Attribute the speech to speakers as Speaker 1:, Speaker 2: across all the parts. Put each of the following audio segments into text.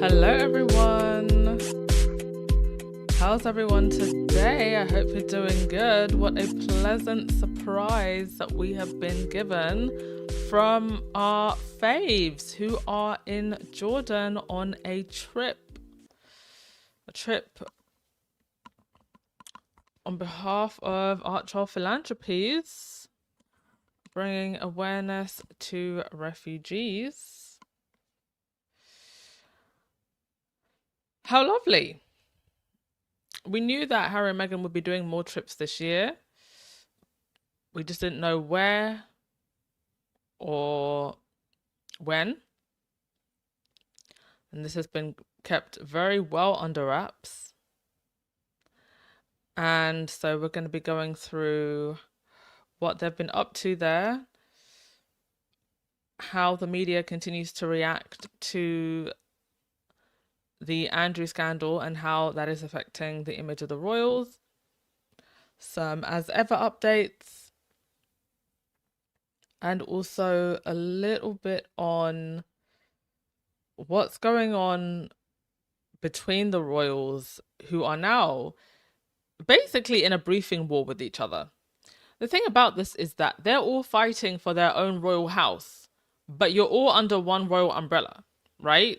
Speaker 1: Hello everyone. How's everyone today? I hope you're doing good. What a pleasant surprise that we have been given from our faves who are in Jordan on a trip on behalf of Archer Philanthropies, bringing awareness to refugees. How lovely. We knew that Harry and Meghan would be doing more trips this year. We just didn't know where or when. And this has been kept very well under wraps. And so we're going to be going through what they've been up to there, how the media continues to react to the Andrew scandal and how that is affecting the image of the royals, some as ever updates, and also a little bit on what's going on between the royals, who are now basically in a briefing war with each other. The thing about this is that they're all fighting for their own royal house, but you're all under one royal umbrella, right?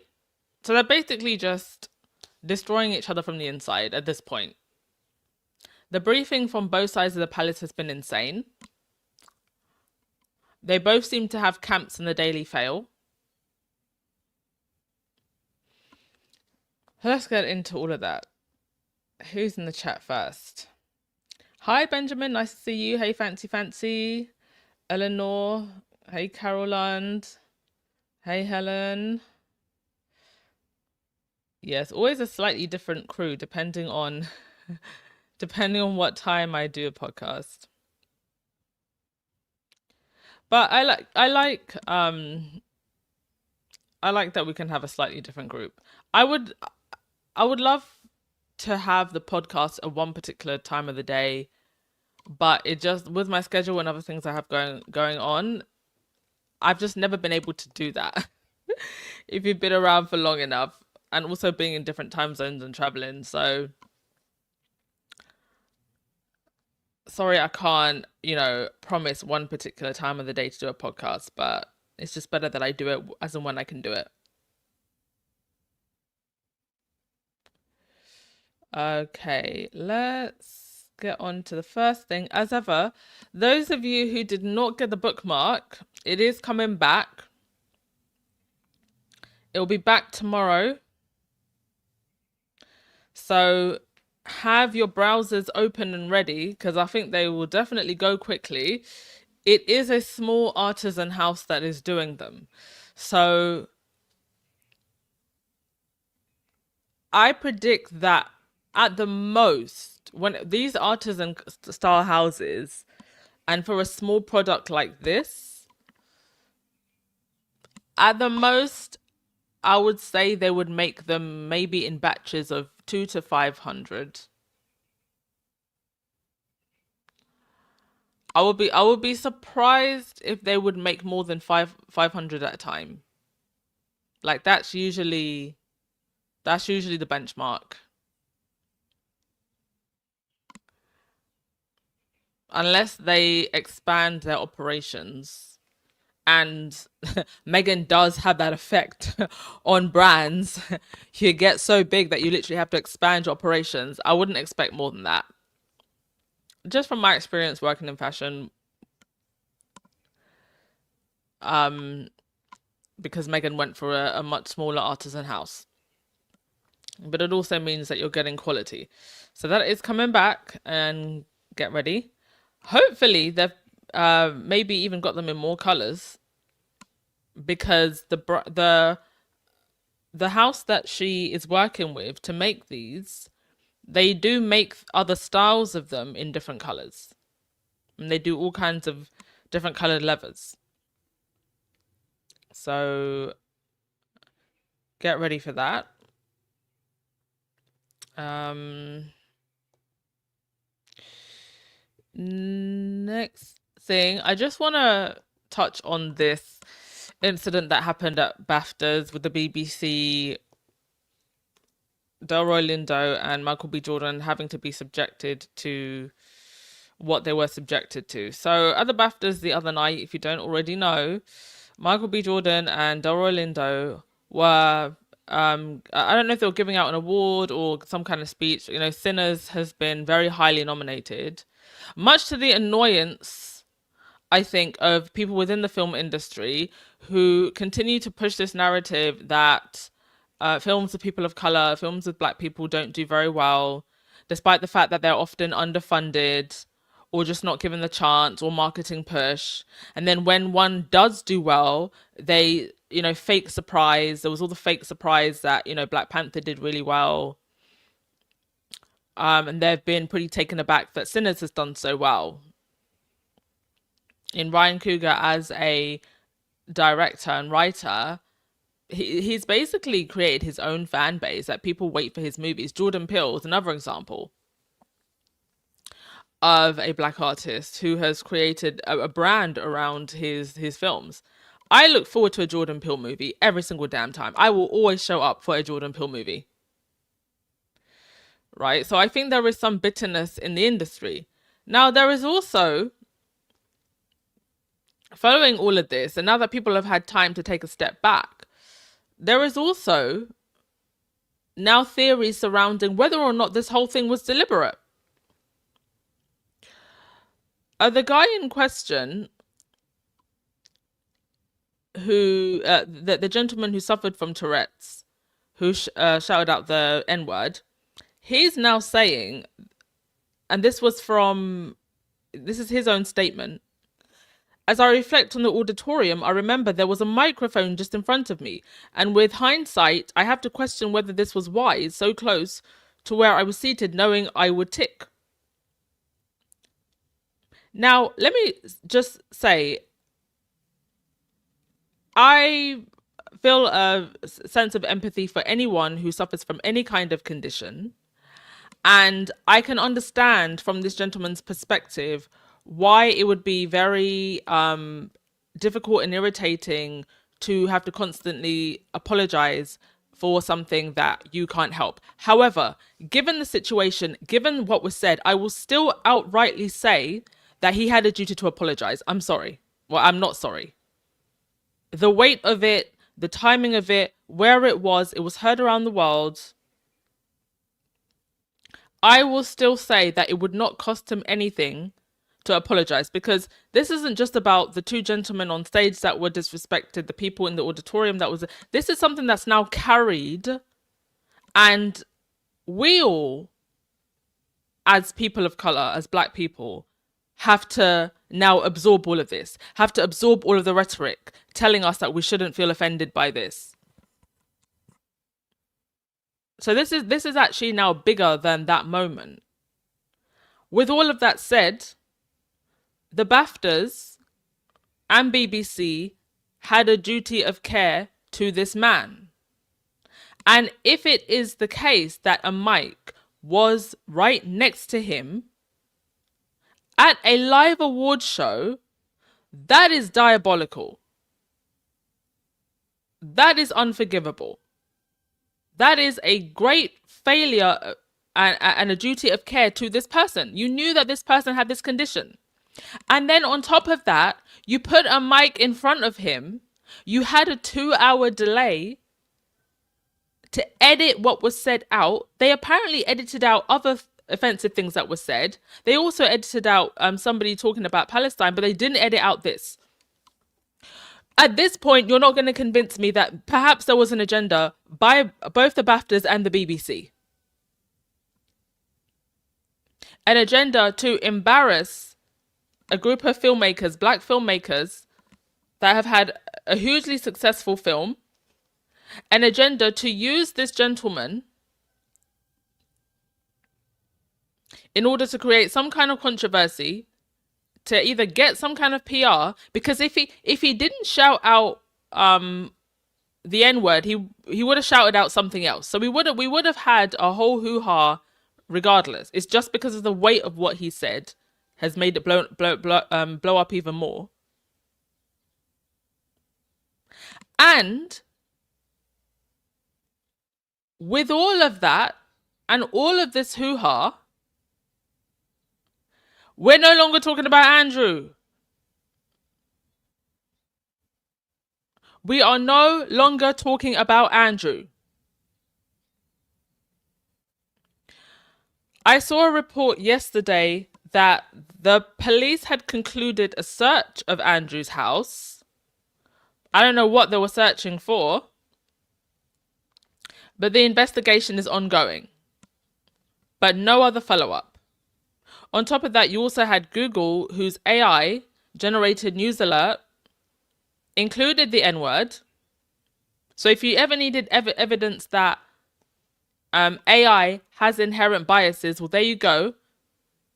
Speaker 1: So they're basically just destroying each other from the inside at this point. The briefing from both sides of the palace has been insane. They both seem to have camps in the Daily Fail. Let's get into all of that. Who's in the chat first? Hi, Benjamin. Nice to see you. Hey, Fancy. Eleanor. Hey, Caroland. Hey, Helen. Yes, always a slightly different crew depending on what time I do a podcast. But I like that we can have a slightly different group. I would love to have the podcast at one particular time of the day, but it just, with my schedule and other things I have going on, I've just never been able to do that. If you've been around for long enough, and also being in different time zones and traveling, so sorry I can't, promise one particular time of the day to do a podcast, but it's just better that I do it as and when I can do it. Okay, let's get on to the first thing. As ever, those of you who did not get the bookmark, it is coming back. It will be back tomorrow. So have your browsers open and ready, because I think they will definitely go quickly. It is a small artisan house that is doing them. So I predict that at the most, when these artisan style houses, and for a small product like this, at the most, I would say they would make them maybe in batches of 200 to 500. I would be surprised if they would make more than 500 at a time. Like that's usually the benchmark. Unless they expand their operations. And Meghan does have that effect on brands. You get so big that you literally have to expand your operations. I wouldn't expect more than that. Just from my experience working in fashion, because Meghan went for a much smaller artisan house. But it also means that you're getting quality. So that is coming back, and get ready. Hopefully they've maybe even got them in more colors, because the house that she is working with to make these, they do make other styles of them in different colors, and they do all kinds of different colored leathers. So get ready for that. Next thing, I just want to touch on this incident that happened at BAFTAs with the BBC Delroy Lindo and Michael B. Jordan having to be subjected to what they were subjected to. So at the BAFTAs the other night, if you don't already know, Michael B. Jordan and Delroy Lindo were I don't know if they were giving out an award or some kind of speech. You know, Sinners has been very highly nominated, much to the annoyance, I think, of people within the film industry who continue to push this narrative that films with people of color, films with black people don't do very well, despite the fact that they're often underfunded or just not given the chance or marketing push. And then when one does do well, they, you know, fake surprise. There was all the fake surprise that, you know, Black Panther did really well. And they've been pretty taken aback that Sinners has done so well. In Ryan Coogler as a director and writer, he's basically created his own fan base that people wait for his movies. Jordan Peele is another example of a black artist who has created a brand around his films. I look forward to a Jordan Peele movie every single damn time. I will always show up for a Jordan Peele movie. Right? So I think there is some bitterness in the industry. Now, there is also, following all of this, and now that people have had time to take a step back, there is also now theories surrounding whether or not this whole thing was deliberate. The guy in question, who the gentleman who suffered from Tourette's, who shouted out the N-word, he's now saying, and this is his own statement: as I reflect on the auditorium, I remember there was a microphone just in front of me, and with hindsight, I have to question whether this was wise, so close to where I was seated, knowing I would tick. Now, let me just say, I feel a sense of empathy for anyone who suffers from any kind of condition. And I can understand from this gentleman's perspective why it would be very difficult and irritating to have to constantly apologize for something that you can't help. However, given the situation, given what was said, I will still outrightly say that he had a duty to apologize. I'm sorry. Well, I'm not sorry. The weight of it, the timing of it, where it was heard around the world. I will still say that it would not cost him anything to apologize, because this isn't just about the two gentlemen on stage that were disrespected, the people in the auditorium that was. This is something that's now carried, and we all, as people of color, as black people, have to now absorb all of this, have to absorb all of the rhetoric telling us that we shouldn't feel offended by this. So this is actually now bigger than that moment. With all of that said, the BAFTAs and BBC had a duty of care to this man. And if it is the case that a mic was right next to him at a live award show, that is diabolical. That is unforgivable. That is a great failure and a duty of care to this person. You knew that this person had this condition. And then on top of that, you put a mic in front of him. You had a 2-hour delay to edit what was said out. They apparently edited out other offensive things that were said. They also edited out somebody talking about Palestine, but they didn't edit out this. At this point, you're not going to convince me that perhaps there was an agenda by both the BAFTAs and the BBC. An agenda to embarrass a group of filmmakers, black filmmakers, that have had a hugely successful film. An agenda to use this gentleman in order to create some kind of controversy, to either get some kind of PR, because if he didn't shout out the N-word, he would have shouted out something else. So we would have had a whole hoo-ha regardless. It's just because of the weight of what he said has made it blow up even more. And with all of that and all of this hoo-ha, we're no longer talking about Andrew. We are no longer talking about Andrew. I saw a report yesterday that the police had concluded a search of Andrew's house. I don't know what they were searching for, but the investigation is ongoing. But no other follow-up. On top of that, you also had Google, whose AI generated news alert included the N-word. So if you ever needed evidence that AI has inherent biases, well, there you go.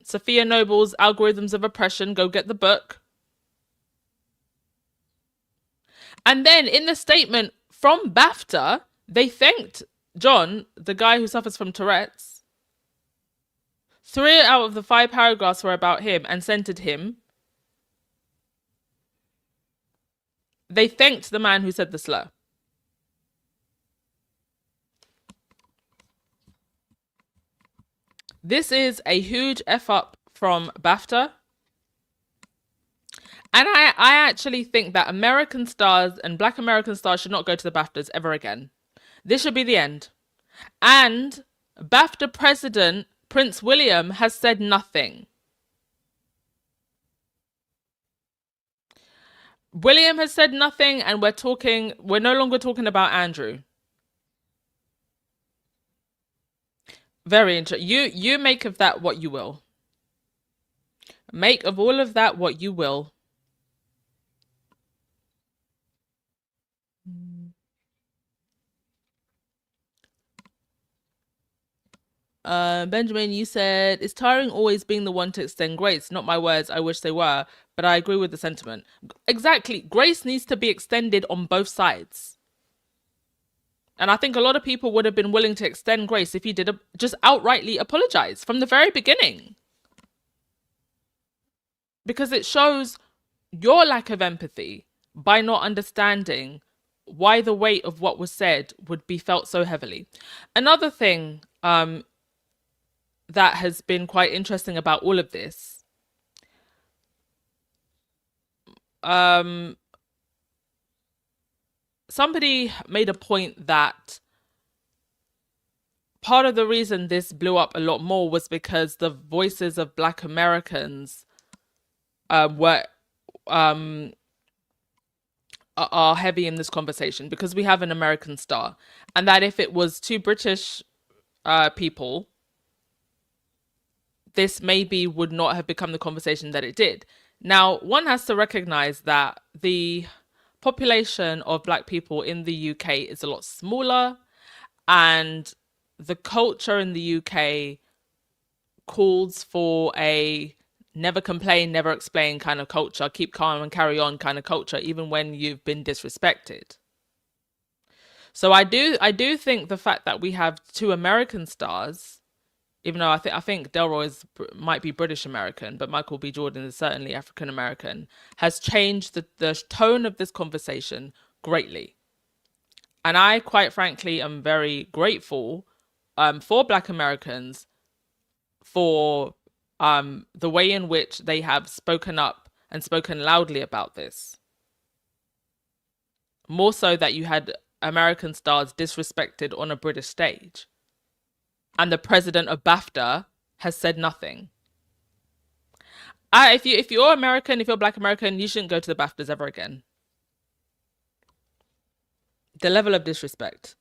Speaker 1: Sophia Noble's Algorithms of Oppression, go get the book. And then in the statement from BAFTA, they thanked John, the guy who suffers from Tourette's. 3 out of the 5 paragraphs were about him and centered him. They thanked the man who said the slur. This is a huge F up from BAFTA. And I actually think that American stars and Black American stars should not go to the BAFTAs ever again. This should be the end. And BAFTA president Prince William has said nothing. William has said nothing, and we're no longer talking about Andrew. Very interesting. You make of that what you will. Make of all of that what you will. Benjamin, you said, is tiring always being the one to extend grace? Not my words, I wish they were, but I agree with the sentiment. Exactly. Grace needs to be extended on both sides. And I think a lot of people would have been willing to extend grace if you did just outrightly apologize from the very beginning. Because it shows your lack of empathy by not understanding why the weight of what was said would be felt so heavily. Another thing that has been quite interesting about all of this, somebody made a point that part of the reason this blew up a lot more was because the voices of Black Americans are heavy in this conversation, because we have an American star, and that if it was 2 British people, this maybe would not have become the conversation that it did. Now, one has to recognize that the population of Black people in the UK is a lot smaller, and the culture in the UK calls for a never complain, never explain kind of culture, keep calm and carry on kind of culture, even when you've been disrespected. So I do think the fact that we have 2 American stars, even though I think Delroy might be British American, but Michael B. Jordan is certainly African American, has changed the tone of this conversation greatly. And I, quite frankly, am very grateful for Black Americans for the way in which they have spoken up and spoken loudly about this. More so that you had American stars disrespected on a British stage. And the president of BAFTA has said nothing. If you're American, if you're Black American, you shouldn't go to the BAFTAs ever again. The level of disrespect.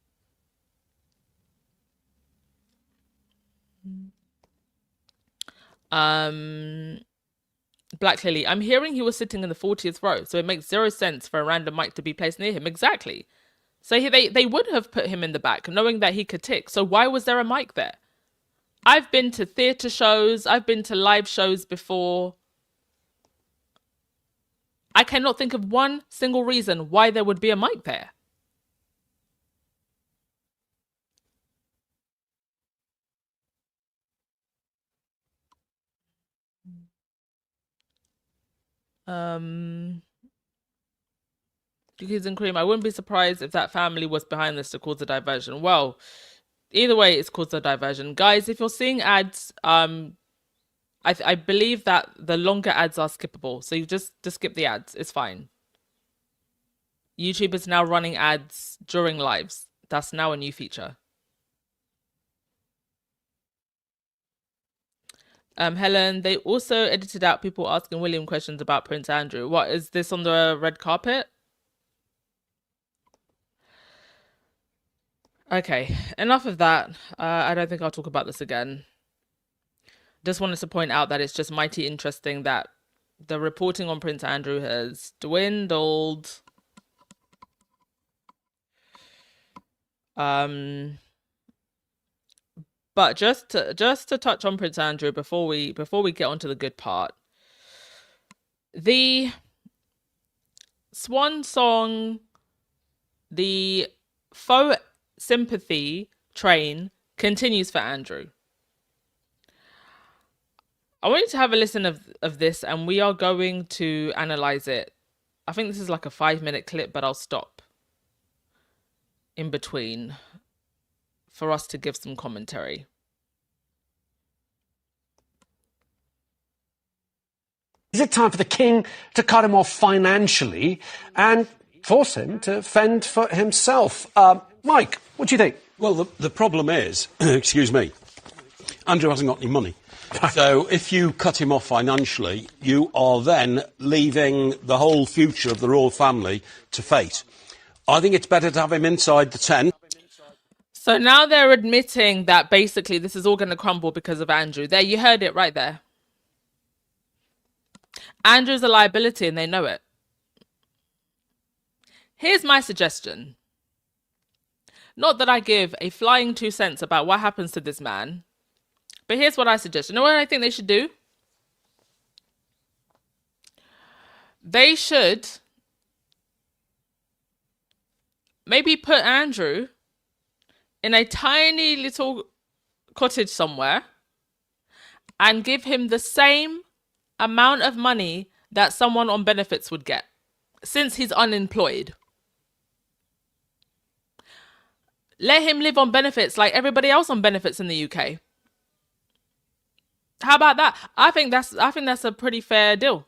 Speaker 1: Black Lily, I'm hearing he was sitting in the 40th row, so it makes 0 sense for a random mic to be placed near him. Exactly. So they would have put him in the back, knowing that he could tick. So why was there a mic there? I've been to theatre shows. I've been to live shows before. I cannot think of one single reason why there would be a mic there. Cookies and cream. I wouldn't be surprised if that family was behind this to cause a diversion. Well, Either way, it's caused a diversion. Guys, if you're seeing ads, I believe that the longer ads are skippable. So you just skip the ads. It's fine. YouTube is now running ads during lives. That's now a new feature. Helen, they also edited out people asking William questions about Prince Andrew. What is this on the red carpet? Okay, enough of that. I don't think I'll talk about this again. Just wanted to point out that it's just mighty interesting that the reporting on Prince Andrew has dwindled. But just to touch on Prince Andrew before we get onto the good part. The swan song, the faux sympathy train continues for Andrew. I want you to have a listen of this, and we are going to analyze it. I think this is like a 5-minute clip, but I'll stop in between for us to give some commentary.
Speaker 2: Is it time for the king to cut him off financially and force him to fend for himself? Mike, what do you think?
Speaker 3: Well, the problem is, excuse me, Andrew hasn't got any money. So if you cut him off financially, you are then leaving the whole future of the royal family to fate. I think it's better to have him inside the tent.
Speaker 1: So now they're admitting that basically this is all going to crumble because of Andrew. There, you heard it right there. Andrew's a liability and they know it. Here's my suggestion. Not that I give a flying 2 cents about what happens to this man, but here's what I suggest. You know what I think they should do? They should maybe put Andrew in a tiny little cottage somewhere and give him the same amount of money that someone on benefits would get, since he's unemployed. Let him live on benefits like everybody else on benefits in the UK. How about that? I think that's a pretty fair deal.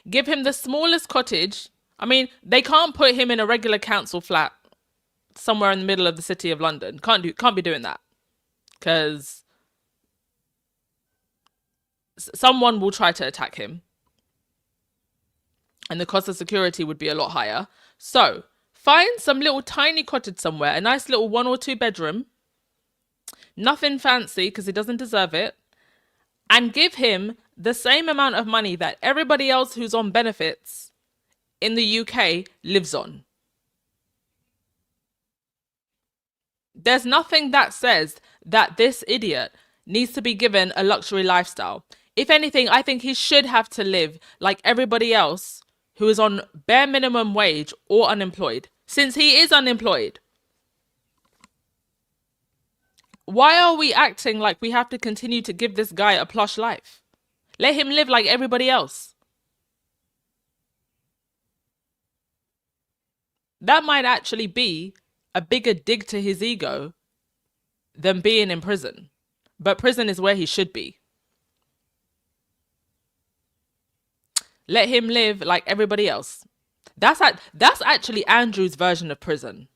Speaker 1: Give him the smallest cottage. I mean, they can't put him in a regular council flat somewhere in the middle of the city of London. Can't be doing that, because someone will try to attack him and the cost of security would be a lot higher. So find some little tiny cottage somewhere, a nice little 1 or 2 bedroom, nothing fancy because he doesn't deserve it, and give him the same amount of money that everybody else who's on benefits in the UK lives on. There's nothing that says that this idiot needs to be given a luxury lifestyle. If anything, I think he should have to live like everybody else who is on bare minimum wage or unemployed, since he is unemployed. Why are we acting like we have to continue to give this guy a plush life? Let him live like everybody else. That might actually be a bigger dig to his ego than being in prison. But prison is where he should be. Let him live like everybody else. That's actually Andrew's version of prison.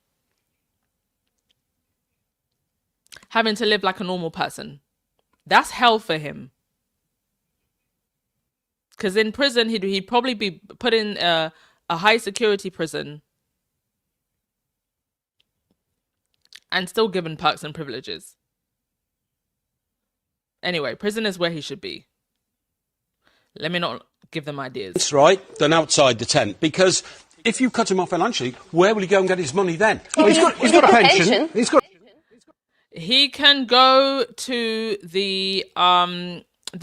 Speaker 1: Having to live like a normal person. That's hell for him. Because in prison, he'd probably be put in a high security prison and still given perks and privileges. Anyway, prison is where he should be. Let me not give them ideas.
Speaker 3: That's right, then outside the tent. Because if you cut him off financially, where will he go and get his money then?
Speaker 2: Well, he's got a pension.
Speaker 1: He can go to the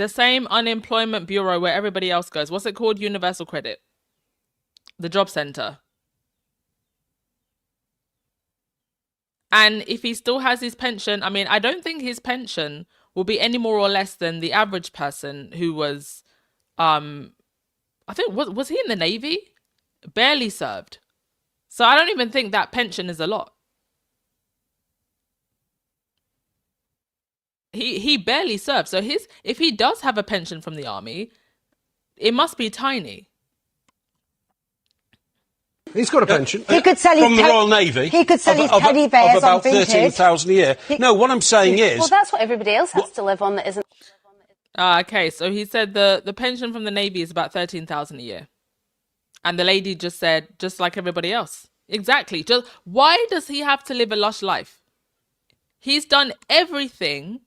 Speaker 1: same unemployment bureau where everybody else goes. What's it called? Universal Credit. The job centre. And if he still has his pension, I mean, I don't think his pension will be any more or less than the average person who was, I think, was he in the Navy? Barely served. So I don't even think that pension is a lot. He barely served. So if he does have a pension from the army, it must be tiny.
Speaker 2: He's got a pension.
Speaker 4: He could sell his
Speaker 3: from the Royal Navy.
Speaker 4: He could sell his
Speaker 3: of
Speaker 4: teddy bears
Speaker 3: about
Speaker 4: on Vinted.
Speaker 3: 13,000 a year. No, what I'm saying is,
Speaker 5: Well, that's what everybody else has to live on that isn't.
Speaker 1: Okay, so he said the pension from the Navy is about 13,000 a year. And the lady just said, just like everybody else. Exactly. Just why does he have to live a lush life? He's done everything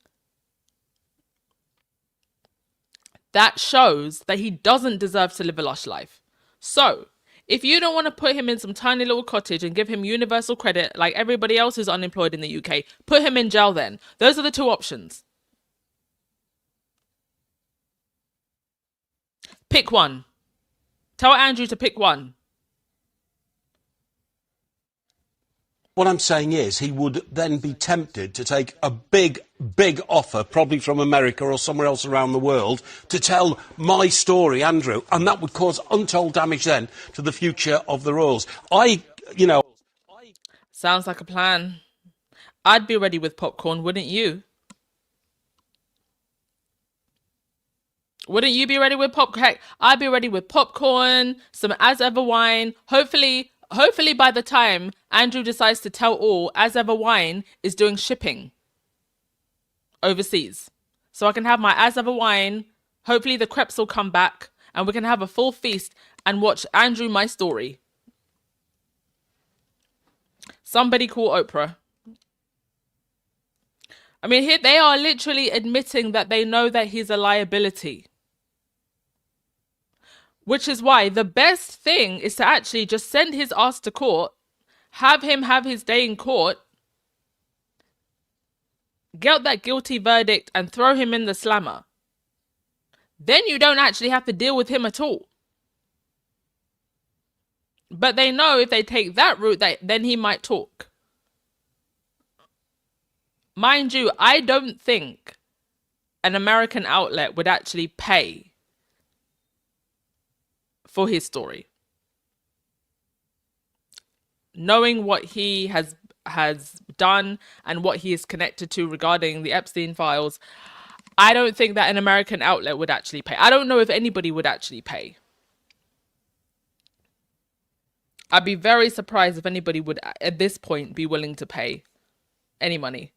Speaker 1: that shows that he doesn't deserve to live a lush life. So, if you don't want to put him in some tiny little cottage and give him universal credit like everybody else who's unemployed in the UK, put him in jail then. Those are the two options. Pick one. Tell Andrew to pick one.
Speaker 3: what I'm saying is he would then be tempted to take a big offer, probably from America or somewhere else around the world, to tell my story, Andrew, and that would cause untold damage then to the future of the Royals.
Speaker 1: Sounds like a plan. I'd be ready with popcorn, wouldn't you? Wouldn't you be ready with popcorn? Heck, I'd be ready with popcorn, some as ever wine. Hopefully by the time Andrew decides to tell all, as ever wine is doing shipping overseas. So I can have my as ever wine. Hopefully the crepes will come back and we can have a full feast and watch Andrew My Story. Somebody call Oprah. I mean, here they are literally admitting that they know that he's a liability. Which is why the best thing is to actually just send his ass to court, have him have his day in court, get that guilty verdict and throw him in the slammer. Then you don't actually have to deal with him at all. But they know if they take that route, then he might talk. Mind you, I don't think an American outlet would actually pay for his story. Knowing what he has done and what he is connected to regarding the Epstein files, I don't think that an American outlet would actually pay. I don't know if anybody would actually pay. I'd be very surprised if anybody would, at this point, be willing to pay any money.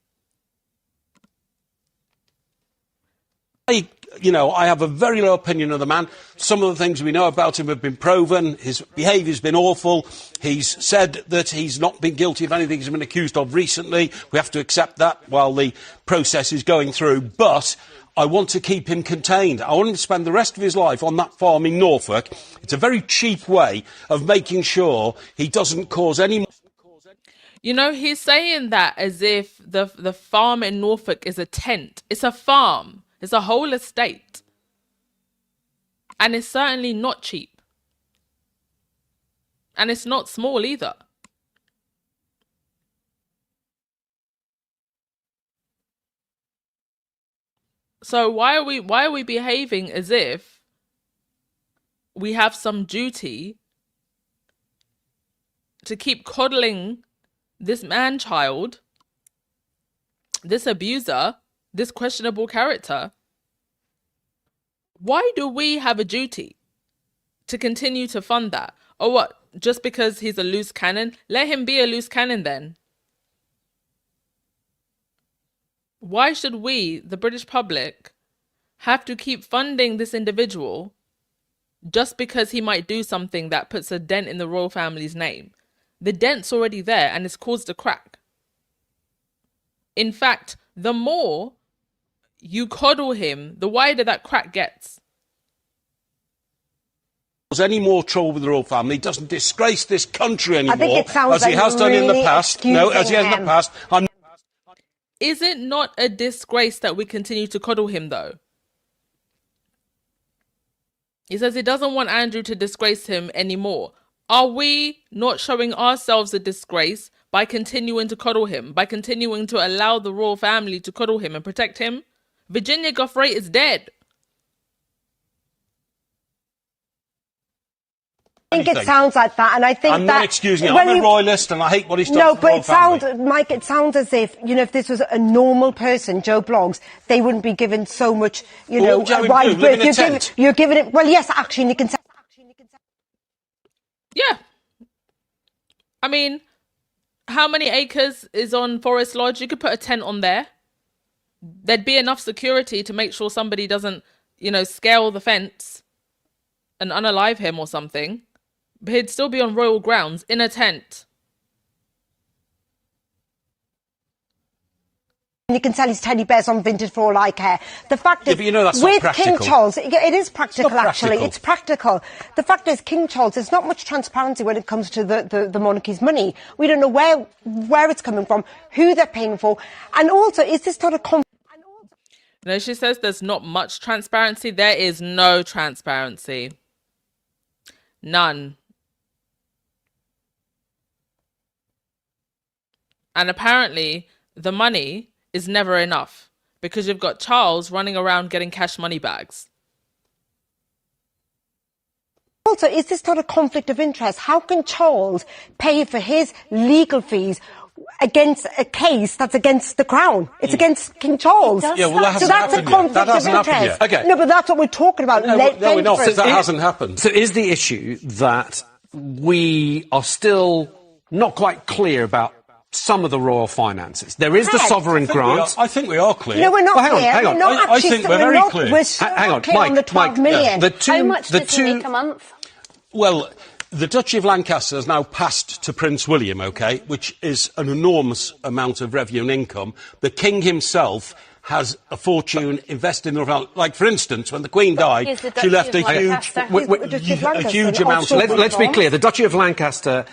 Speaker 3: I have a very low opinion of the man. Some of the things we know about him have been proven. His behaviour's been awful. He's said that he's not been guilty of anything he's been accused of recently. We have to accept that while the process is going through. But I want to keep him contained. I want him to spend the rest of his life on that farm in Norfolk. It's a very cheap way of making sure he doesn't cause any...
Speaker 1: You know, he's saying that as if the farm in Norfolk is a tent. It's a farm. It's a whole estate. And it's certainly not cheap. And it's not small either. So why are we behaving as if we have some duty to keep coddling this man-child, this abuser, this questionable character? Why do we have a duty to continue to fund that? Or what? Just because he's a loose cannon? Let him be a loose cannon then. Why should we, the British public, have to keep funding this individual just because he might do something that puts a dent in the royal family's name? The dent's already there and it's caused a crack. In fact, the more you coddle him, the wider that crack gets.
Speaker 3: Any more trouble with the royal family, doesn't disgrace this country anymore,
Speaker 4: I think it sounds
Speaker 3: as he
Speaker 4: like
Speaker 3: has done in the
Speaker 4: really
Speaker 3: past. No, as he has in the past.
Speaker 1: Is it not a disgrace that we continue to coddle him, though? He says he doesn't want Andrew to disgrace him anymore. Are we not showing ourselves a disgrace by continuing to coddle him, by continuing to allow the royal family to coddle him and protect him? Virginia Giuffre is dead.
Speaker 3: everything.
Speaker 4: I think it sounds like that, and I think
Speaker 3: I'm
Speaker 4: that...
Speaker 3: not excusing it. I'm a royalist and I hate what he's done
Speaker 4: No,
Speaker 3: to the
Speaker 4: but
Speaker 3: royal family.
Speaker 4: Mike, it sounds as if, if this was a normal person, Joe Bloggs, they wouldn't be given so much,
Speaker 3: What would you have him do? Live in a tent?
Speaker 4: You're giving it... Well, yes, actually, you can say...
Speaker 1: Yeah. I mean, how many acres is on Forest Lodge? You could put a tent on there. There'd be enough security to make sure somebody doesn't, scale the fence and unalive him or something. But he'd still be on royal grounds in a tent.
Speaker 4: You can sell his teddy bears on Vinted for all I care. The fact is,
Speaker 3: but that's not
Speaker 4: with
Speaker 3: practical.
Speaker 4: King Charles, it is practical, actually.
Speaker 3: practical.
Speaker 4: It's practical. The fact is, King Charles, there's not much transparency when it comes to the monarchy's money. We don't know where it's coming from, who they're paying for, and also, is this not a...
Speaker 1: She says there's not much transparency. There is no transparency. None. And apparently, the money is never enough because you've got Charles running around getting cash money bags.
Speaker 4: Also, is this not a conflict of interest? How can Charles pay for his legal fees against a case that's against the Crown? It's against King Charles.
Speaker 3: Yeah, well, that hasn't
Speaker 4: so that's a
Speaker 3: happened yet.
Speaker 4: conflict
Speaker 3: That
Speaker 4: of
Speaker 3: hasn't happened
Speaker 4: interest.
Speaker 3: yet.
Speaker 2: Okay.
Speaker 4: No, but that's what we're talking about.
Speaker 3: No, we're not. That hasn't happened.
Speaker 2: So is the issue that we are still not quite clear about some of the royal finances? There is the sovereign grant.
Speaker 3: I think we are clear.
Speaker 4: No, we're not
Speaker 2: Well,
Speaker 4: clear.
Speaker 2: hang on.
Speaker 4: We're not
Speaker 3: I think we're very clear.
Speaker 4: We're so
Speaker 2: Hang on,
Speaker 4: clear
Speaker 2: Mike,
Speaker 4: on the 12 million.
Speaker 5: How much does he make a month?
Speaker 3: Well, the Duchy of Lancaster has now passed to Prince William, OK, which is an enormous amount of revenue and income. The King himself has a fortune invested in the... Like, for instance, when the Queen died, she left a huge amount of...
Speaker 2: Let's be clear. The Duchy of Lancaster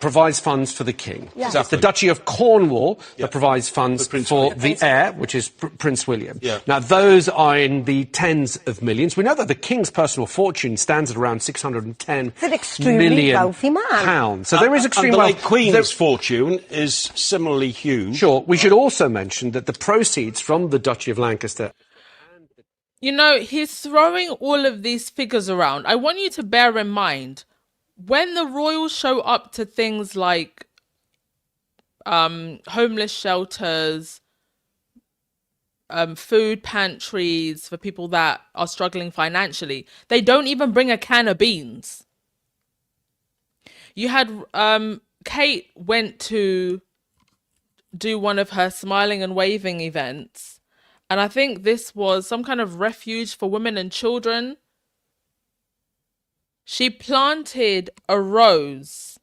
Speaker 2: provides funds for the King.
Speaker 4: Yeah.
Speaker 2: It's the Duchy of Cornwall that provides funds for
Speaker 3: William.
Speaker 2: the heir, which is Prince William.
Speaker 3: Yeah.
Speaker 2: Now, those are in the tens of millions. We know that the King's personal fortune stands at around 610
Speaker 4: He's an extremely
Speaker 2: million
Speaker 4: wealthy man.
Speaker 2: pounds. So there is extreme
Speaker 3: and the
Speaker 2: wealth.
Speaker 3: late Queen's fortune is similarly huge.
Speaker 2: Sure. We should also mention that the proceeds from the Duchy of Lancaster...
Speaker 1: He's throwing all of these figures around. I want you to bear in mind, when the royals show up to things like homeless shelters, food pantries for people that are struggling financially, they don't even bring a can of beans. You had Kate went to do one of her smiling and waving events, and I think this was some kind of refuge for women and children. She planted a rose.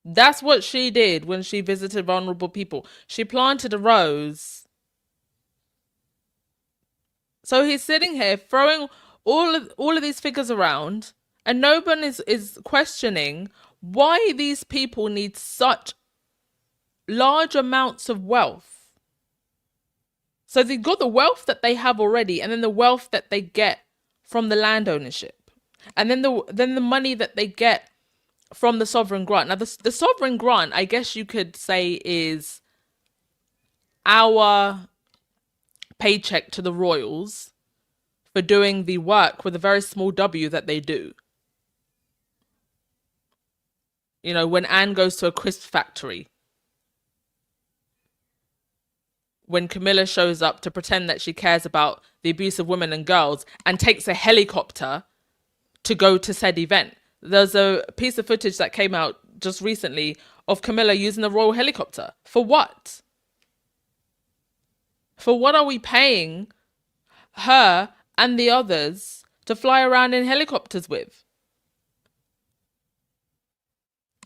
Speaker 1: That's what she did when she visited vulnerable people. She planted a rose. So he's sitting here throwing all of these figures around, and no one is questioning why these people need such large amounts of wealth. So they've got the wealth that they have already, and then the wealth that they get from the land ownership, and then the money that they get from the sovereign grant. Now, the sovereign grant, I guess you could say, is our paycheck to the royals for doing the work with a very small W that they do. When Anne goes to a crisp factory, when Camilla shows up to pretend that she cares about the abuse of women and girls and takes a helicopter to go to said event. There's a piece of footage that came out just recently of Camilla using the royal helicopter. For what? For what are we paying her and the others to fly around in helicopters with?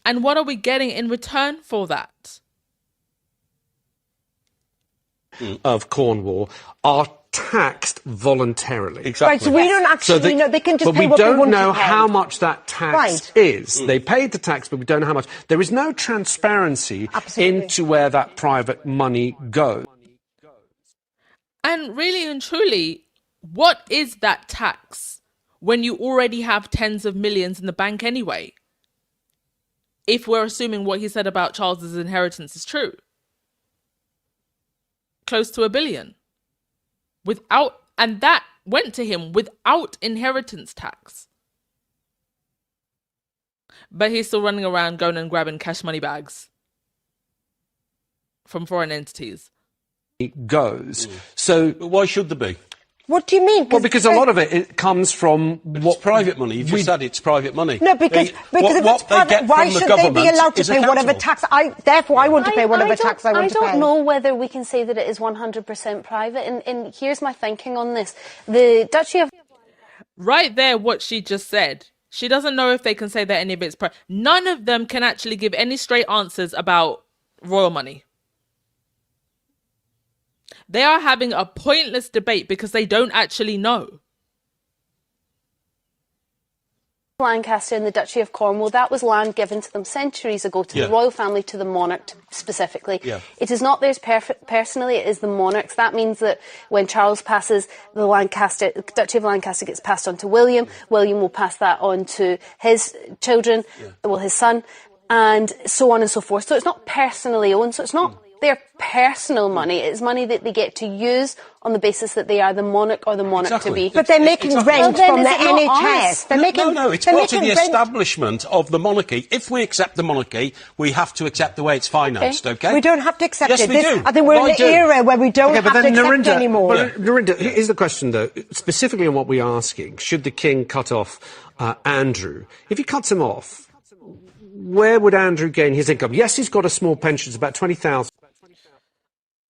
Speaker 1: And what are we getting in return for that?
Speaker 2: Of Cornwall are taxed voluntarily.
Speaker 3: Exactly.
Speaker 4: Right, so we don't actually know. They can just pay what they want to pay.
Speaker 2: But we don't know how much that tax
Speaker 4: Right.
Speaker 2: is. They paid the tax, but we don't know how much. There is no transparency
Speaker 4: Absolutely.
Speaker 2: into where that private money goes.
Speaker 1: And really and truly, what is that tax when you already have tens of millions in the bank anyway? If we're assuming what he said about Charles's inheritance is true. Close to $1 billion. And that went to him without inheritance tax. But he's still running around going and grabbing cash money bags from foreign entities.
Speaker 2: It goes. So
Speaker 3: But why should there be?
Speaker 4: What do you mean?
Speaker 2: Well, because a lot of it comes from
Speaker 3: It's private money. You've just said it's private money.
Speaker 4: No, because if it's private, why should they be allowed to pay whatever tax? Therefore, I want to pay whatever tax I want to pay.
Speaker 5: I don't know whether we can say that it is 100% private. And here's my thinking on this: the Duchy of
Speaker 1: Right there, what she just said. She doesn't know if they can say that any of it's private. None of them can actually give any straight answers about royal money. They are having a pointless debate because they don't actually know.
Speaker 5: Lancaster and the Duchy of Cornwall, that was land given to them centuries ago, to the royal family, to the monarch specifically.
Speaker 3: Yeah.
Speaker 5: It is not theirs personally, it is the monarch's. That means that when Charles passes, the Duchy of Lancaster gets passed on to William. William will pass that on to his children, his son, and so on and so forth. So it's not personally owned, so it's not their personal money. It's money that they get to use on the basis that they are the monarch or the monarch to be.
Speaker 4: But they're making rent from the NHS. They're making,
Speaker 3: no, it's part of the establishment of the monarchy. If we accept the monarchy, we have to accept the way it's financed, okay?
Speaker 4: We don't have to accept
Speaker 3: yes,
Speaker 4: it.
Speaker 3: We do.
Speaker 4: I think we're in an era where we don't have to accept
Speaker 2: Narinda,
Speaker 4: anymore.
Speaker 2: But Narinda, here's the question, though, specifically on what we're asking. Should the king cut off Andrew? If he cuts him off, where would Andrew gain his income? Yes, he's got a small pension. It's about 20,000.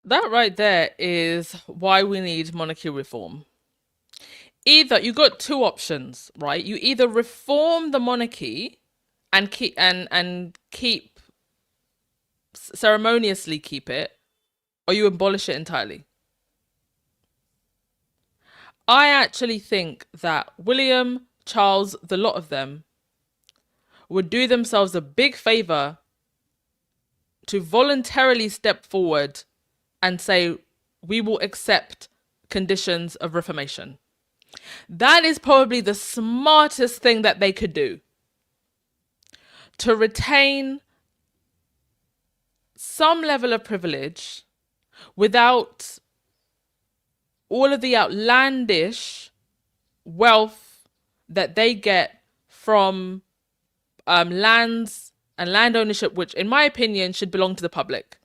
Speaker 1: That right there is why we need monarchy reform. Either you got two options, right? You either reform the monarchy and keep ceremoniously keep it, or you abolish it entirely. I actually think that William, Charles, the lot of them would do themselves a big favor to voluntarily step forward and say, we will accept conditions of reformation. That is probably the smartest thing that they could do. To retain some level of privilege without all of the outlandish wealth that they get from lands and land ownership, which in my opinion should belong to the public.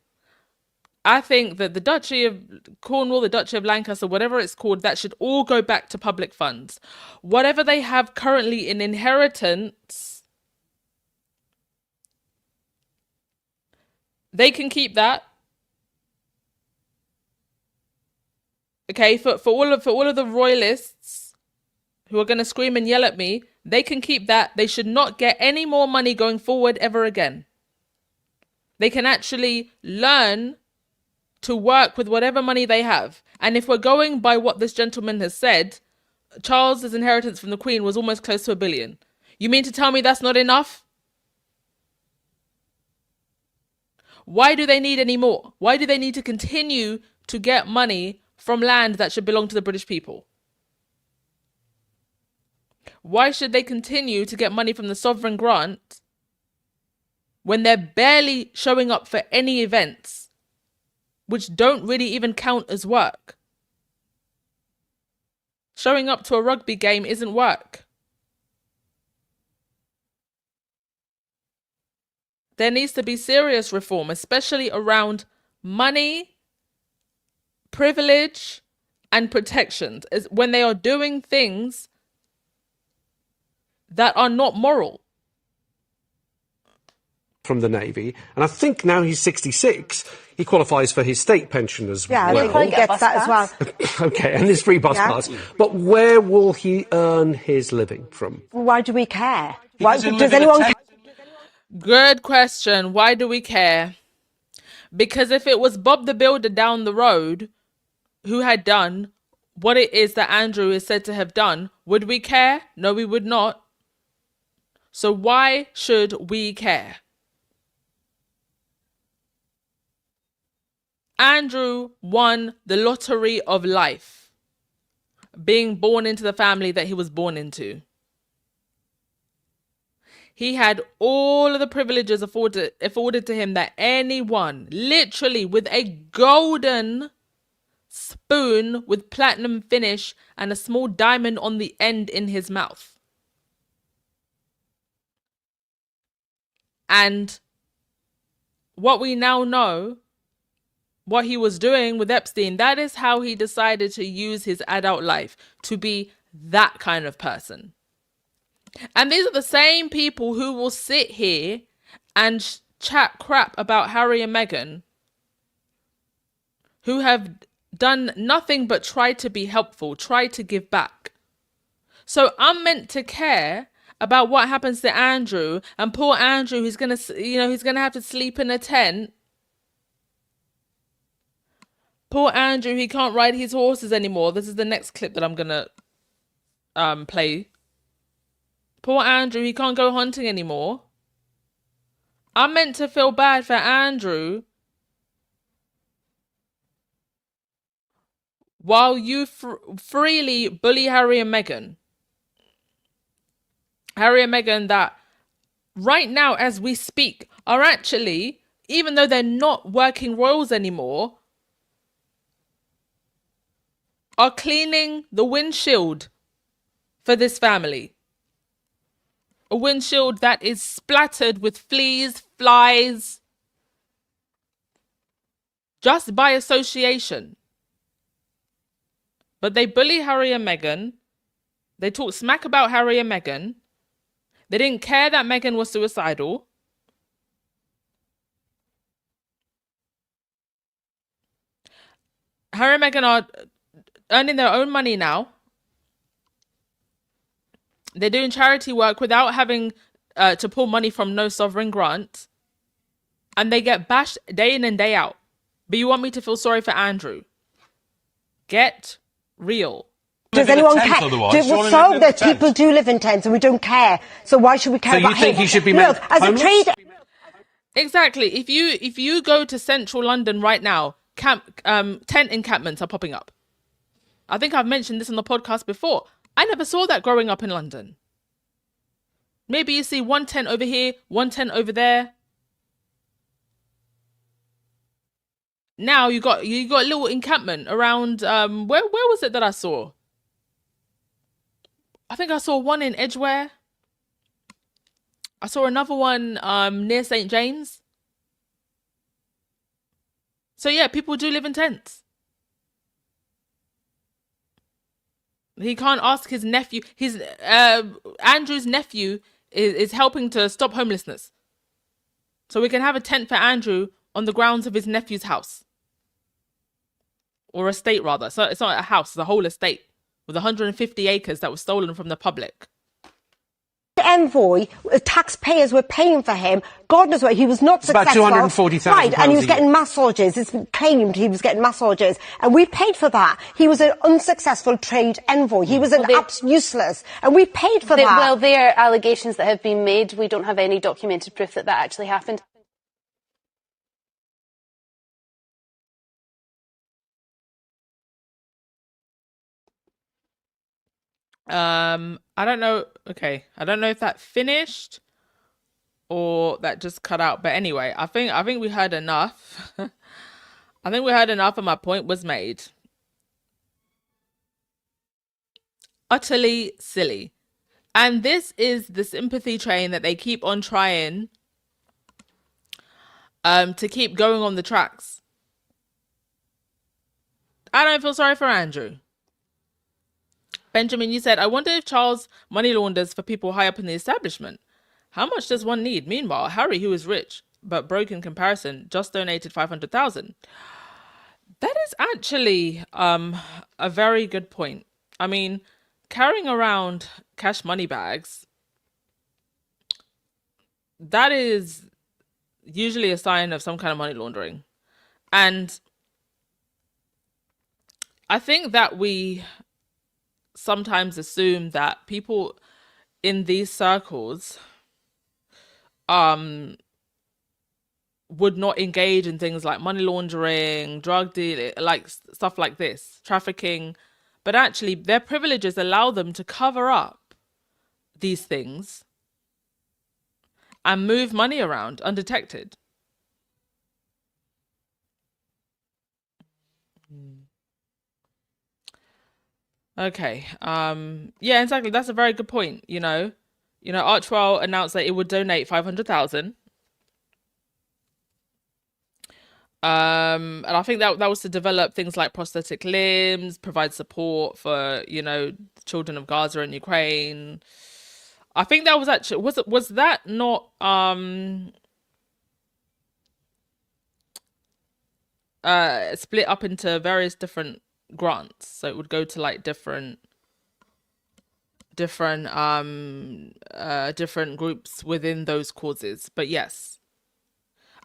Speaker 1: I think that the Duchy of Cornwall, the Duchy of Lancaster, whatever it's called, that should all go back to public funds. Whatever they have currently in inheritance, they can keep that. Okay, for all of the royalists who are going to scream and yell at me, they can keep that. They should not get any more money going forward ever again. They can actually learn to work with whatever money they have. And if we're going by what this gentleman has said, Charles's inheritance from the Queen was almost close to $1 billion. You mean to tell me that's not enough? Why do they need any more? Why do they need to continue to get money from land that should belong to the British people? Why should they continue to get money from the sovereign grant when they're barely showing up for any events, which don't really even count as work? Showing up to a rugby game isn't work. There needs to be serious reform, especially around money, privilege, and protections, when they are doing things that are not moral.
Speaker 2: From the Navy, and I think now he's 66, he qualifies for his state pension as well.
Speaker 4: Yeah, he gets that as well.
Speaker 2: Okay, and his free bus pass. But where will he earn his living from?
Speaker 4: Why do we care?
Speaker 3: Does
Speaker 4: anyone care?
Speaker 1: Good question. Why do we care? Because if it was Bob the Builder down the road who had done what it is that Andrew is said to have done, would we care? No, we would not. So why should we care? Andrew won the lottery of life, being born into the family that he was born into. He had all of the privileges afforded to him that anyone, literally with a golden spoon with platinum finish and a small diamond on the end in his mouth. And what we now know, what he was doing with Epstein, that is how he decided to use his adult life to be that kind of person. And these are the same people who will sit here and chat crap about Harry and Meghan, who have done nothing but try to be helpful, try to give back. So I'm meant to care about what happens to Andrew, and poor Andrew, he's gonna have to sleep in a tent. Poor Andrew, he can't ride his horses anymore. This is the next clip that I'm gonna play. Poor Andrew, he can't go hunting anymore. I'm meant to feel bad for Andrew while you freely bully Harry and Meghan. Harry and Meghan that right now as we speak are actually, even though they're not working royals anymore, are cleaning the windshield for this family. A windshield that is splattered with fleas, flies, just by association. But they bully Harry and Meghan. They talk smack about Harry and Meghan. They didn't care that Meghan was suicidal. Harry and Meghan are earning their own money now. They're doing charity work without having to pull money from no sovereign grant. And they get bashed day in and day out. But you want me to feel sorry for Andrew? Get real.
Speaker 4: Does anyone care? We're so that people do live in tents and we don't care. So why should we care about him?
Speaker 2: So you think he should be made
Speaker 4: as a trade?
Speaker 1: Exactly. If you go to central London right now, tent encampments are popping up. I think I've mentioned this on the podcast before. I never saw that growing up in London. Maybe you see one tent over here, one tent over there. Now you got a little encampment around where was it that I saw? I think I saw one in Edgware. I saw another one near St. James. So yeah, people do live in tents. He can't ask his nephew. His Andrew's nephew is helping to stop homelessness. So we can have a tent for Andrew on the grounds of his nephew's house. Or estate, rather. So it's not a house, it's a whole estate with 150 acres that was stolen from the public.
Speaker 4: Envoy, taxpayers were paying for him. God knows what, he was not successful.
Speaker 2: About £240,000.
Speaker 4: Right, and he was getting massages. It's claimed he was getting massages. And we paid for that. He was an unsuccessful trade envoy. He was useless. And we paid for that.
Speaker 5: Well, there are allegations that have been made. We don't have any documented proof that actually happened.
Speaker 1: I don't know. Okay, I don't know if that finished or that just cut out. But anyway, I think we heard enough. I think we heard enough, and my point was made. Utterly silly, and this is the sympathy train that they keep on trying to keep going on the tracks. I don't feel sorry for Andrew. Benjamin, you said, I wonder if Charles money launders for people high up in the establishment. How much does one need? Meanwhile, Harry, who is rich but broke in comparison, just donated 500,000. That is actually a very good point. I mean, carrying around cash money bags, that is usually a sign of some kind of money laundering. And I think that we sometimes assume that people in these circles would not engage in things like money laundering, drug dealing, like stuff like this, trafficking, but actually their privileges allow them to cover up these things and move money around undetected. Okay. Yeah, exactly. That's a very good point. Archwell announced that it would donate 500,000 And I think that was to develop things like prosthetic limbs, provide support for, children of Gaza and Ukraine. I think that was actually, was that not split up into various different grants? So it would go to like different groups within those causes. But yes,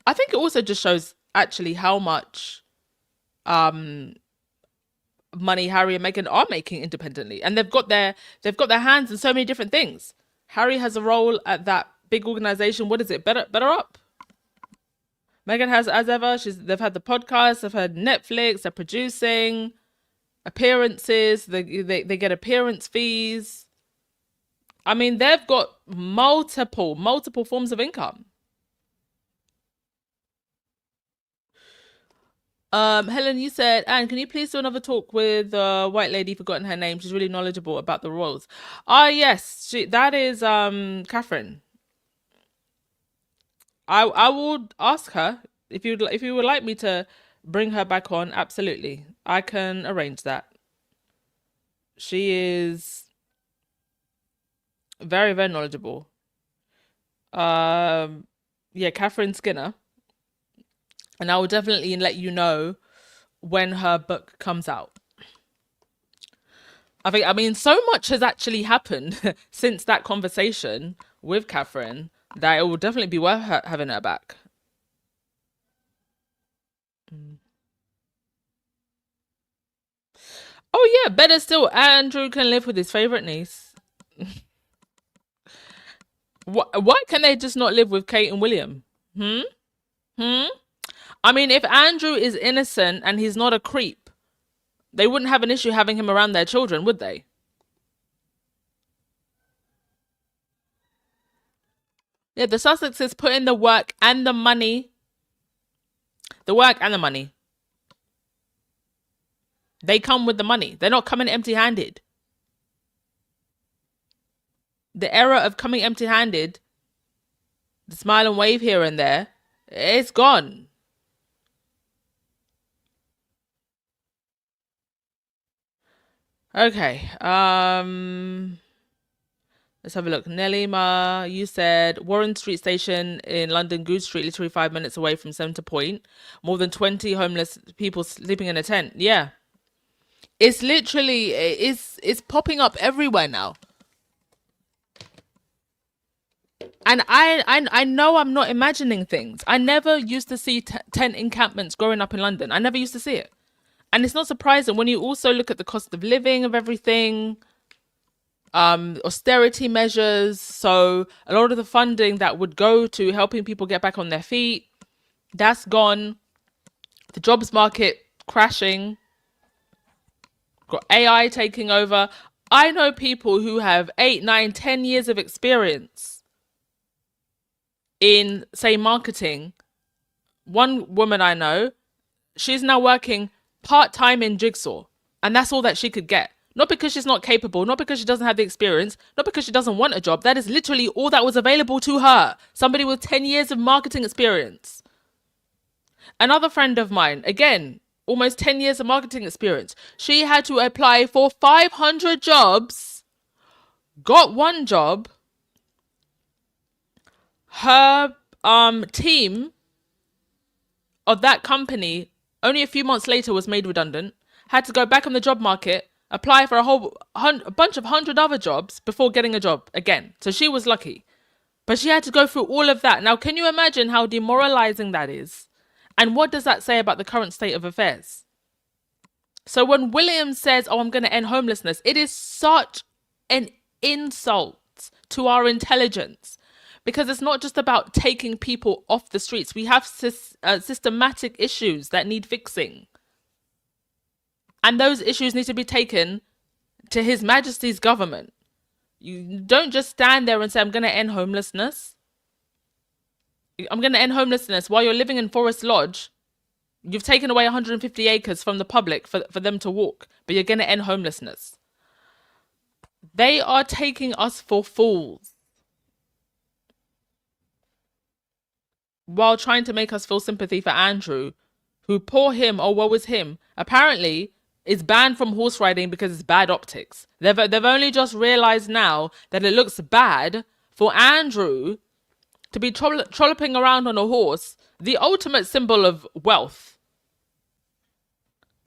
Speaker 1: I think it also just shows actually how much money Harry and Meghan are making independently, and they've got their hands in so many different things. Harry has a role at that big organization. What is it? Better Up. Meghan has, as ever, they've had the podcast, they've had Netflix, they're producing appearances, they get appearance fees. I mean, they've got multiple forms of income. Helen, you said, Anne, can you please do another talk with white lady, forgotten her name? She's really knowledgeable about the royals. Yes, that is Catherine. I would ask her if you would like me to bring her back on. Absolutely, I can arrange that. She is very, very knowledgeable. Yeah, Catherine Skinner, and I will definitely let you know when her book comes out. I mean, so much has actually happened since that conversation with Catherine that it will definitely be worth having her back. Oh yeah, better still, Andrew can live with his favorite niece. Why can they just not live with Kate and William? I mean, if Andrew is innocent and he's not a creep, they wouldn't have an issue having him around their children, would they? Yeah, the Sussexes put in the work and the money. The work and the money. They come with the money. They're not coming empty-handed. The era of coming empty-handed, the smile and wave here and there, it's gone. Okay. Let's have a look. Nelima, you said Warren Street Station in London, Goode Street, literally 5 minutes away from Centre Point. More than 20 homeless people sleeping in a tent. Yeah. It's literally, it's popping up everywhere now. And I know I'm not imagining things. I never used to see tent encampments growing up in London. I never used to see it. And it's not surprising when you also look at the cost of living of everything, austerity measures. So a lot of the funding that would go to helping people get back on their feet, that's gone. The jobs market crashing. Got AI taking over. I know people who have 8, 9, 10 years of experience in, say, marketing. One woman I know, she's now working part-time in Jigsaw, and that's all that she could get. Not because she's not capable, not because she doesn't have the experience, not because she doesn't want a job. That is literally all that was available to her. Somebody with 10 years of marketing experience. Another friend of mine, again, almost 10 years of marketing experience. She had to apply for 500 jobs, got one job. Her team of that company, only a few months later, was made redundant, had to go back on the job market, apply for a bunch of 100 other jobs before getting a job again. So she was lucky. But she had to go through all of that. Now, can you imagine how demoralizing that is? And what does that say about the current state of affairs? So when William says, oh, I'm going to end homelessness, it is such an insult to our intelligence. Because it's not just about taking people off the streets. We have systematic issues that need fixing. And those issues need to be taken to His Majesty's government. You don't just stand there and say, I'm going to end homelessness. I'm going to end homelessness while you're living in Forest Lodge. You've taken away 150 acres from the public for them to walk, but you're going to end homelessness. They are taking us for fools while trying to make us feel sympathy for Andrew, who poor him, oh woe is him, apparently is banned from horse riding because it's bad optics. They've only just realised now that it looks bad for Andrew to be trolloping around on a horse, the ultimate symbol of wealth,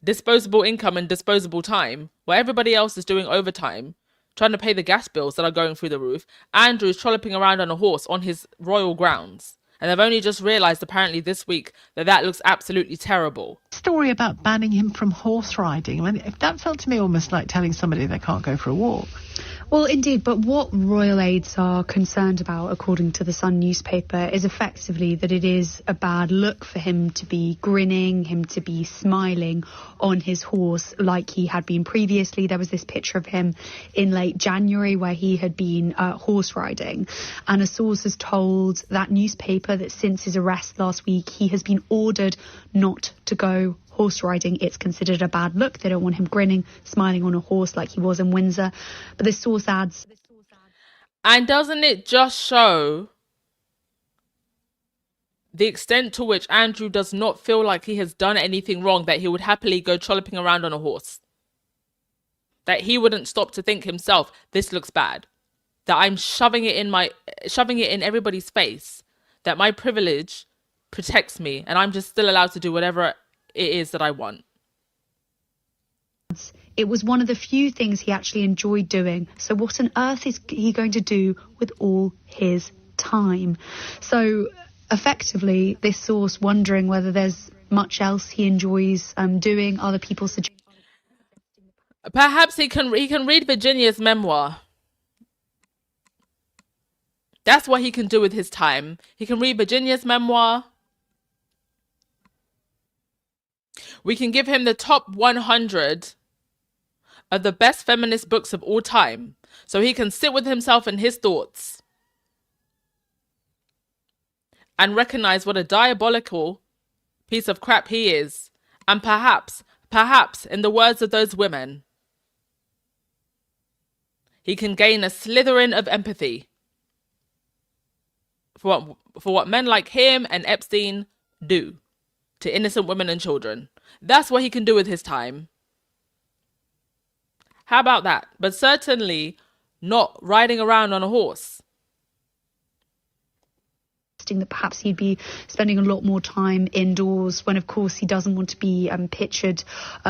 Speaker 1: disposable income and disposable time, where everybody else is doing overtime, trying to pay the gas bills that are going through the roof. Andrew's trolloping around on a horse on his royal grounds. And they've only just realised, apparently, this week that looks absolutely terrible.
Speaker 6: Story about banning him from horse riding. I mean, if that felt to me almost like telling somebody they can't go for a walk.
Speaker 7: Well, indeed, but what royal aides are concerned about, according to the Sun newspaper, is effectively that it is a bad look for him to be grinning, him to be smiling on his horse like he had been previously. There was this picture of him in late January where he had been horse riding, and a source has told that newspaper that since his arrest last week, he has been ordered not to go horse riding. It's considered a bad look. They don't want him grinning, smiling on a horse like he was in Windsor. But this source adds...
Speaker 1: And doesn't it just show the extent to which Andrew does not feel like he has done anything wrong, that he would happily go trolloping around on a horse? That he wouldn't stop to think himself, this looks bad. That I'm shoving it in everybody's face. That my privilege protects me and I'm just still allowed to do whatever it is that I want.
Speaker 7: It was one of the few things he actually enjoyed doing. So what on earth is he going to do with all his time? So effectively, this source wondering whether there's much else he enjoys doing. Other people suggest
Speaker 1: perhaps he can read Virginia's memoir. That's what he can do with his time. He can read Virginia's memoir. We can give him the top 100 of the best feminist books of all time, so he can sit with himself and his thoughts and recognize what a diabolical piece of crap he is. And perhaps, in the words of those women, he can gain a slithering of empathy for what men like him and Epstein do to innocent women and children. That's what he can do with his time. How about that? But certainly not riding around on a horse.
Speaker 7: That perhaps he'd be spending a lot more time indoors when, of course, he doesn't want to be pictured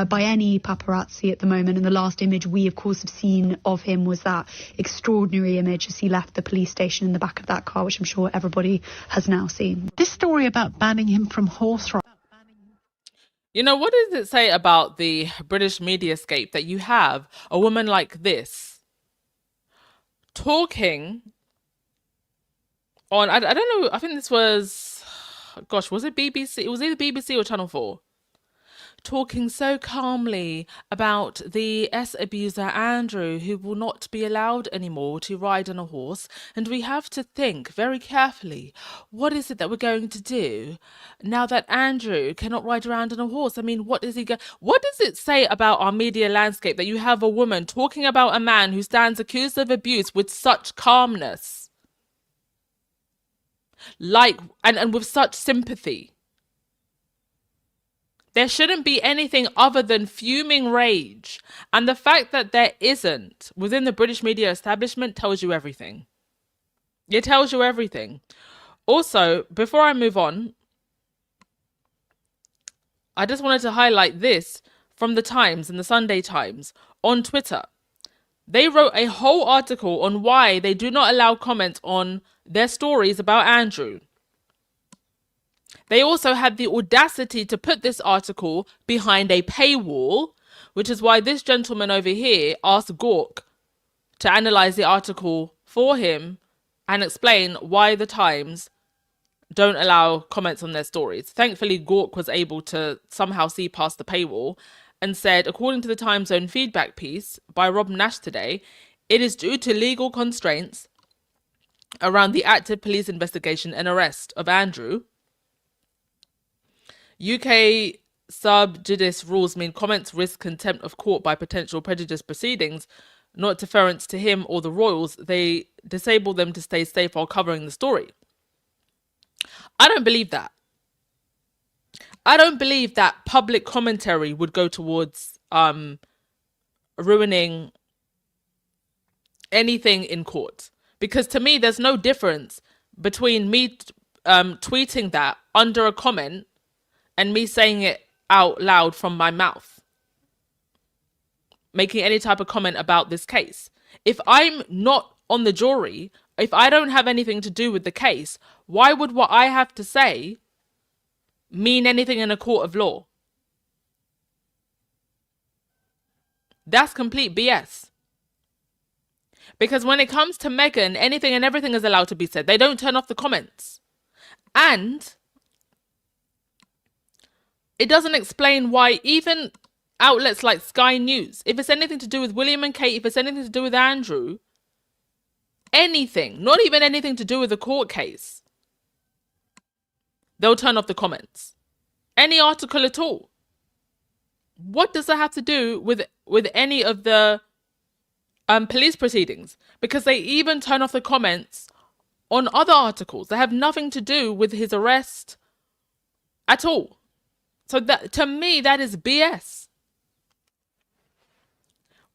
Speaker 7: by any paparazzi at the moment. And the last image we, of course, have seen of him was that extraordinary image as he left the police station in the back of that car, which I'm sure everybody has now seen.
Speaker 6: This story about banning him from horse riding.
Speaker 1: You know, what does it say about the British mediascape that you have a woman like this talking on, I don't know, I think this was, gosh, was it BBC? It was either BBC or Channel 4. Talking so calmly about the ex-abuser Andrew, who will not be allowed anymore to ride on a horse. And we have to think very carefully, what is it that we're going to do now that Andrew cannot ride around on a horse? I mean, what does it say about our media landscape that you have a woman talking about a man who stands accused of abuse with such calmness? Like, and with such sympathy. There shouldn't be anything other than fuming rage. And the fact that there isn't within the British media establishment tells you everything. It tells you everything. Also, before I move on, I just wanted to highlight this from the Times and the Sunday Times on Twitter. They wrote a whole article on why they do not allow comments on their stories about Andrew. They also had the audacity to put this article behind a paywall, which is why this gentleman over here asked Gork to analyze the article for him and explain why the Times don't allow comments on their stories. Thankfully, Gork was able to somehow see past the paywall and said, according to the Times' own feedback piece by Rob Nash today, it is due to legal constraints around the active police investigation and arrest of Andrew. UK sub judice rules mean comments risk contempt of court by potential prejudice proceedings, not deference to him or the royals. They disable them to stay safe while covering the story. I don't believe that. I don't believe that public commentary would go towards ruining anything in court. Because to me, there's no difference between me tweeting that under a comment and me saying it out loud from my mouth, making any type of comment about this case. If I'm not on the jury, if I don't have anything to do with the case, why would what I have to say mean anything in a court of law? That's complete BS. Because when it comes to Meghan, anything and everything is allowed to be said. They don't turn off the comments. And it doesn't explain why even outlets like Sky News, if it's anything to do with William and Kate, if it's anything to do with Andrew, anything, not even anything to do with the court case, they'll turn off the comments. Any article at all. What does that have to do with any of the police proceedings? Because they even turn off the comments on other articles that have nothing to do with his arrest at all. So that, to me, that is BS.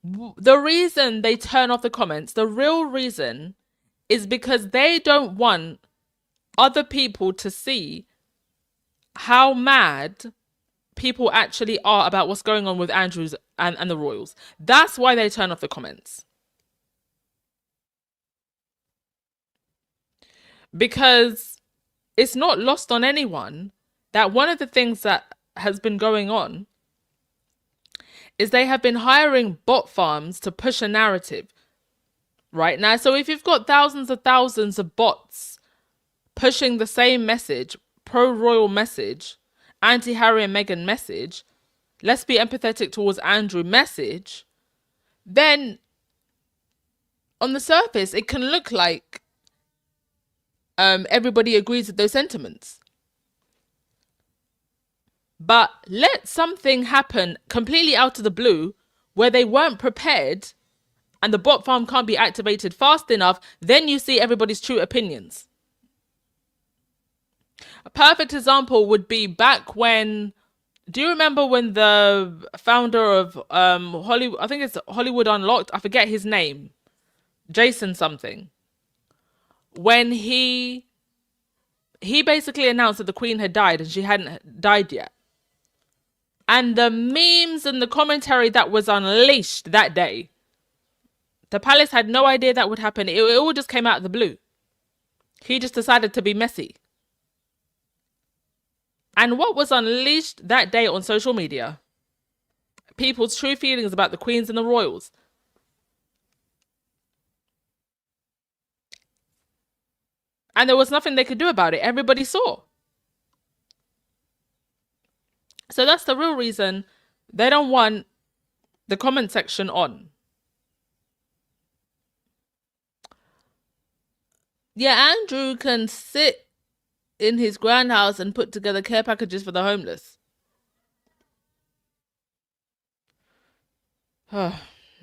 Speaker 1: The reason they turn off the comments, the real reason, is because they don't want other people to see how mad people actually are about what's going on with Andrews and the royals. That's why they turn off the comments. Because it's not lost on anyone that one of the things that has been going on is they have been hiring bot farms to push a narrative right now. So if you've got thousands of bots pushing the same message, pro-royal message, anti-Harry and Meghan message, let's be empathetic towards Andrew message, then on the surface, it can look like everybody agrees with those sentiments. But let something happen completely out of the blue where they weren't prepared and the bot farm can't be activated fast enough, then you see everybody's true opinions. A perfect example would be back when, do you remember when the founder of Hollywood, I think it's Hollywood Unlocked, I forget his name, Jason something, when he basically announced that the Queen had died and she hadn't died yet. And the memes and the commentary that was unleashed that day, the palace had no idea that would happen. It all just came out of the blue. He just decided to be messy. And what was unleashed that day on social media? People's true feelings about the Queens and the royals. And there was nothing they could do about it. Everybody saw. So that's the real reason they don't want the comment section on. Yeah, Andrew can sit in his grand house and put together care packages for the homeless.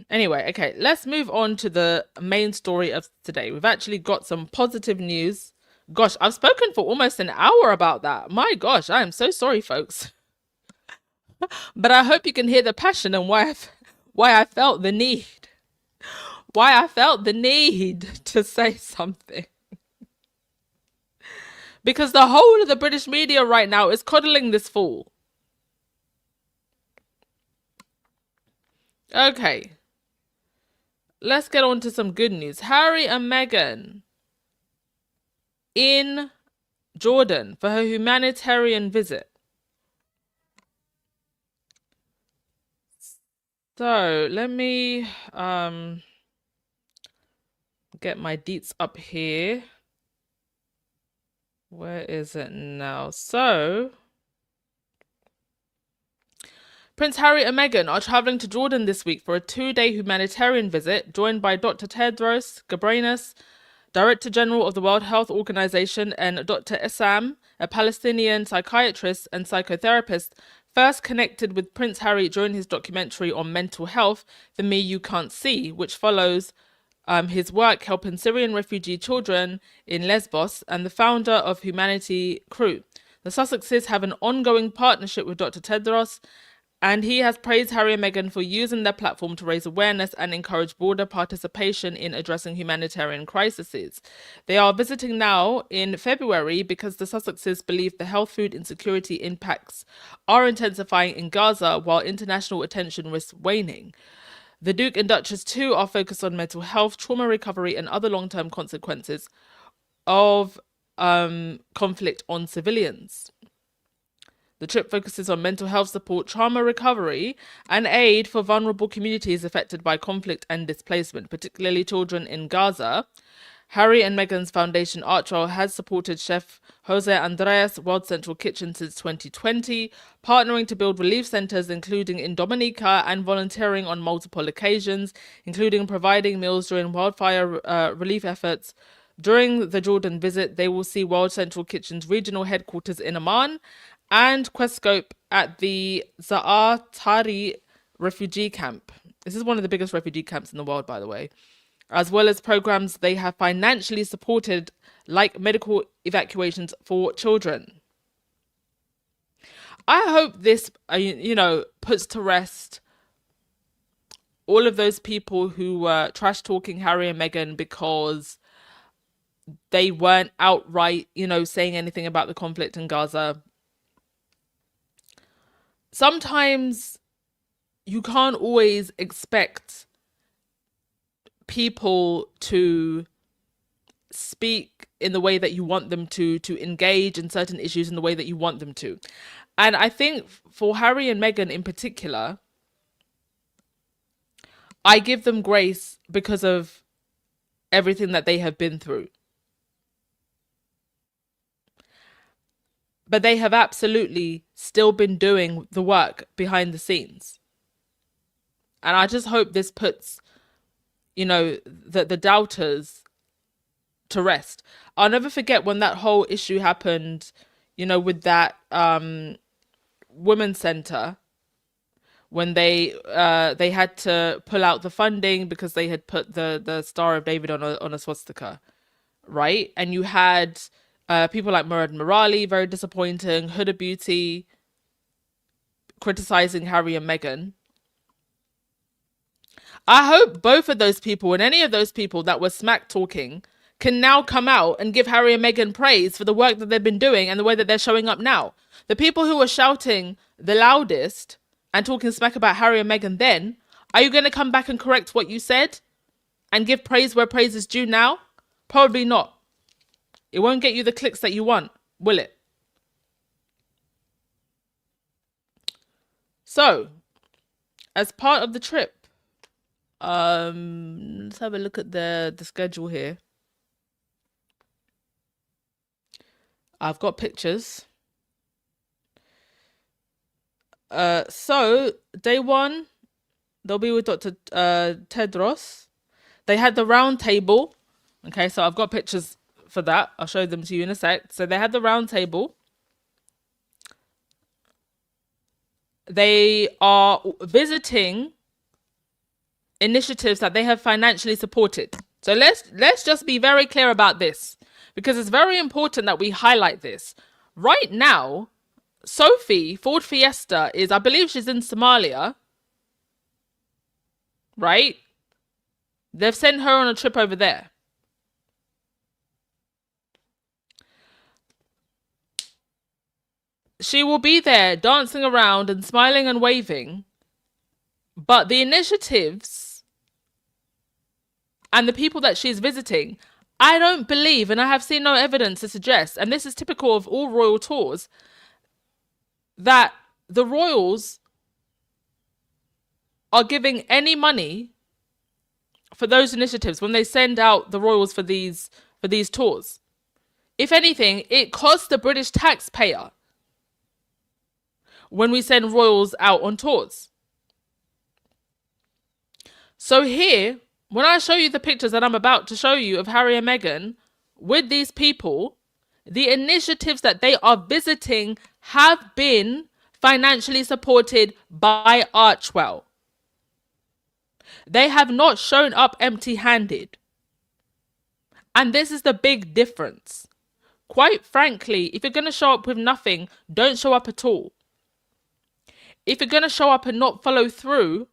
Speaker 1: Anyway, okay, let's move on to the main story of today. We've actually got some positive news. Gosh, I've spoken for almost an hour about that. My gosh, I am so sorry, folks. But I hope you can hear the passion and why I felt the need. Why I felt the need to say something. Because the whole of the British media right now is coddling this fool. Okay. Let's get on to some good news. Harry and Meghan in Jordan for her humanitarian visit. So let me get my deets up here. Where is it now? So Prince Harry and Meghan are traveling to Jordan this week for a 2-day humanitarian visit, joined by Dr. Tedros Ghebreyesus, Director General of the World Health Organization, and Dr. Essam, a Palestinian psychiatrist and psychotherapist, first connected with Prince Harry during his documentary on mental health, The Me You Can't See, which follows his work helping Syrian refugee children in Lesbos, and the founder of Humanity Crew. The Sussexes have an ongoing partnership with Dr. Tedros, and he has praised Harry and Meghan for using their platform to raise awareness and encourage broader participation in addressing humanitarian crises. They are visiting now in February because the Sussexes believe the health, food insecurity impacts are intensifying in Gaza while international attention risks waning. The Duke and Duchess too are focused on mental health, trauma recovery, and other long-term consequences of conflict on civilians. The trip focuses on mental health support, trauma recovery, and aid for vulnerable communities affected by conflict and displacement, particularly children in Gaza. Harry and Meghan's foundation Archwell has supported Chef Jose Andres World Central Kitchen since 2020, partnering to build relief centers, including in Dominica, and volunteering on multiple occasions, including providing meals during wildfire relief efforts. During the Jordan visit, they will see World Central Kitchen's regional headquarters in Amman and Questscope at the Za'atari refugee camp. This is one of the biggest refugee camps in the world, by the way, as well as programs they have financially supported, like medical evacuations for children. I hope this, puts to rest all of those people who were trash talking Harry and Meghan because they weren't outright, saying anything about the conflict in Gaza. Sometimes you can't always expect people to speak in the way that you want them to engage in certain issues in the way that you want them to. And I think for Harry and Meghan in particular, I give them grace because of everything that they have been through. But they have absolutely still been doing the work behind the scenes. And I just hope this puts, the doubters to rest. I'll never forget when that whole issue happened, with that women's center, when they had to pull out the funding because they had put the Star of David on a swastika, right? And you had people like Murad Merali, very disappointing, Huda Beauty, criticizing Harry and Meghan. I hope both of those people and any of those people that were smack talking can now come out and give Harry and Meghan praise for the work that they've been doing and the way that they're showing up now. The people who were shouting the loudest and talking smack about Harry and Meghan then, are you going to come back and correct what you said and give praise where praise is due now? Probably not. It won't get you the clicks that you want, will it? So, as part of the trip, let's have a look at the schedule here. I've got pictures. So, day one, they'll be with Dr. Tedros. They had the round table. Okay, so I've got pictures for that. I'll show them to you in a sec. So they had the round table. They are visiting initiatives that they have financially supported. So let's just be very clear about this, because it's very important that we highlight this. Right now, Sophie Ford Fiesta is, I believe she's in Somalia, right? They've sent her on a trip over there. She will be there dancing around and smiling and waving. But the initiatives and the people that she's visiting, I don't believe, and I have seen no evidence to suggest, and this is typical of all royal tours, that the royals are giving any money for those initiatives when they send out the royals for these tours. If anything, it costs the British taxpayer when we send royals out on tours. So here, when I show you the pictures that I'm about to show you of Harry and Meghan with these people, the initiatives that they are visiting have been financially supported by Archwell. They have not shown up empty-handed. And this is the big difference. quite frankly, if you're going to show up with nothing, don't show up at all. If you're going to show up and not follow through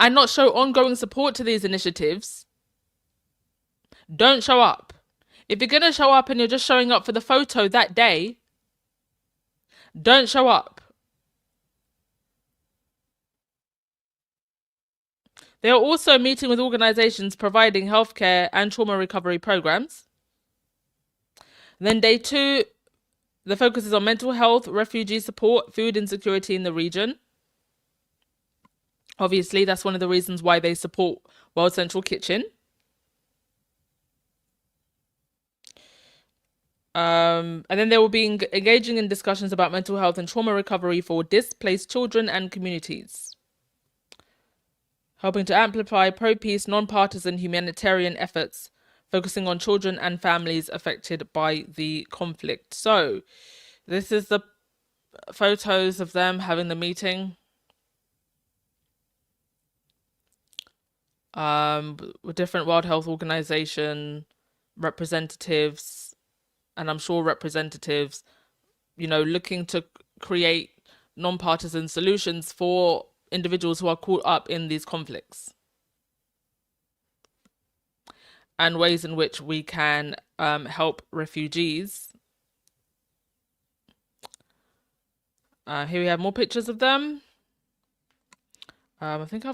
Speaker 1: and not show ongoing support to these initiatives, don't show up. If you're going to show up and you're just showing up for the photo that day, don't show up. They are also meeting with organisations providing healthcare and trauma recovery programs. Then day 2, the focus is on mental health, refugee support, food insecurity in the region. Obviously, that's one of the reasons why they support World Central Kitchen. And then they will be engaging in discussions about mental health and trauma recovery for displaced children and communities, helping to amplify pro-peace, non-partisan humanitarian efforts, focusing on children and families affected by the conflict. So, this is the photos of them having the meeting. With different World Health Organization representatives, and I'm sure representatives, looking to create non-partisan solutions for individuals who are caught up in these conflicts, and ways in which we can help refugees. Here we have more pictures of them. I think I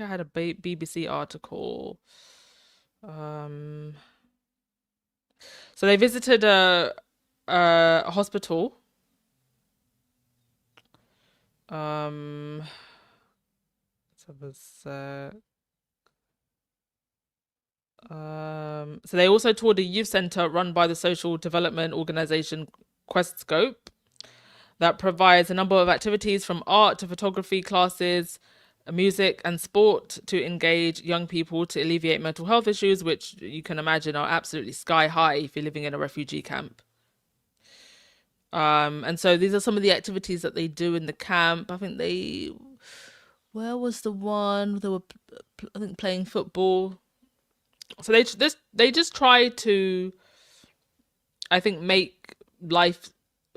Speaker 1: had a BBC article. So they visited a hospital. So they also toured a youth centre run by the social development organisation QuestScope that provides a number of activities from art to photography classes, music and sport to engage young people to alleviate mental health issues, which you can imagine are absolutely sky high if you're living in a refugee camp. And so these are some of the activities that they do in the camp. I think where was the one? They were, I think, playing football. So they just try to, I think, make life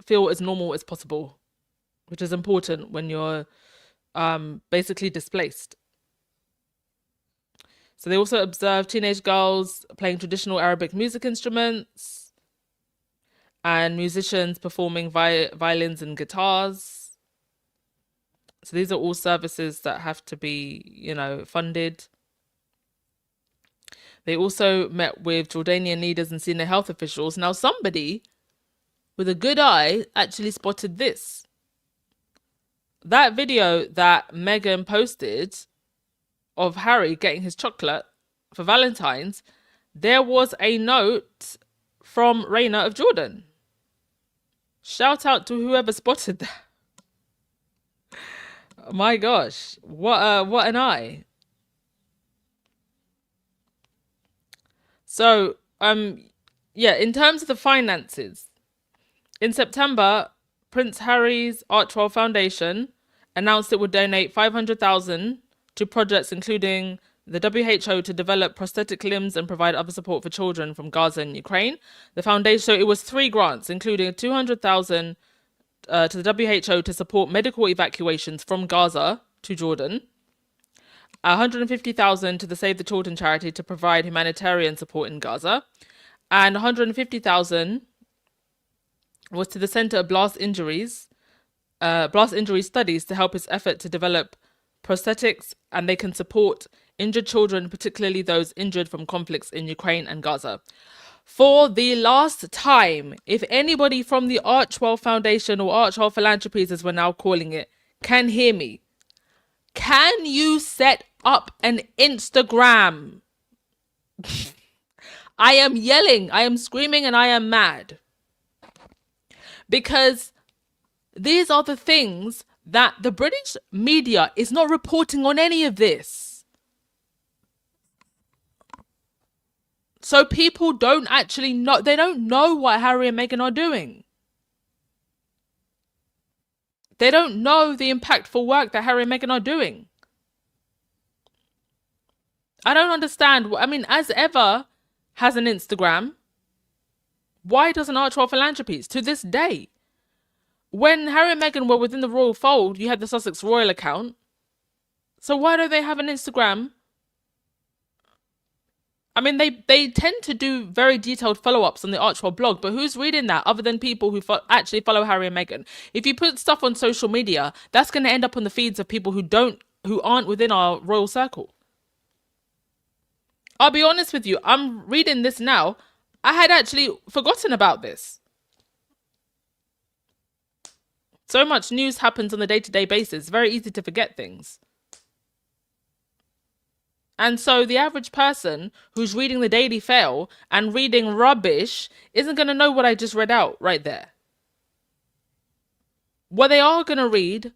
Speaker 1: feel as normal as possible, which is important when you're basically displaced. So they also observed teenage girls playing traditional Arabic music instruments and musicians performing violins and guitars. So these are all services that have to be, funded. They also met with Jordanian leaders and senior health officials. Now, somebody with a good eye actually spotted this. That video that Meghan posted of Harry getting his chocolate for Valentine's, there was a note from Reina of Jordan. Shout out to whoever spotted that. My gosh, what an eye. So, in terms of the finances, in September, Prince Harry's Archwell Foundation announced it would donate $500,000 to projects including the WHO to develop prosthetic limbs and provide other support for children from Gaza and Ukraine. The foundation, so it was 3 grants, including $200,000 to the WHO to support medical evacuations from Gaza to Jordan, $150,000 to the Save the Children charity to provide humanitarian support in Gaza, and $150,000 was to the Center of Blast Injury Studies to help its effort to develop prosthetics, and they can support injured children, particularly those injured from conflicts in Ukraine and Gaza. For the last time, if anybody from the Archwell Foundation or Archwell Philanthropies, as we're now calling it, can hear me, can you set up an Instagram? I am yelling, I am screaming, and I am mad. Because these are the things that the British media is not reporting on any of this. So people don't actually know, they don't know what Harry and Meghan are doing. They don't know the impactful work that Harry and Meghan are doing. I don't understand. I mean, As Ever has an Instagram. Why doesn't Archwell Philanthropies to this day? When Harry and Meghan were within the royal fold, you had the Sussex Royal account. So why don't they have an Instagram? I mean, they tend to do very detailed follow-ups on the Archwell blog, but who's reading that other than people who actually follow Harry and Meghan? If you put stuff on social media, that's going to end up on the feeds of people who aren't within our royal circle. I'll be honest with you, I'm reading this now. I had actually forgotten about this. So much news happens on a day-to-day basis. It's very easy to forget things. And so the average person who's reading the Daily Fail and reading rubbish isn't going to know what I just read out right there. What they are going to read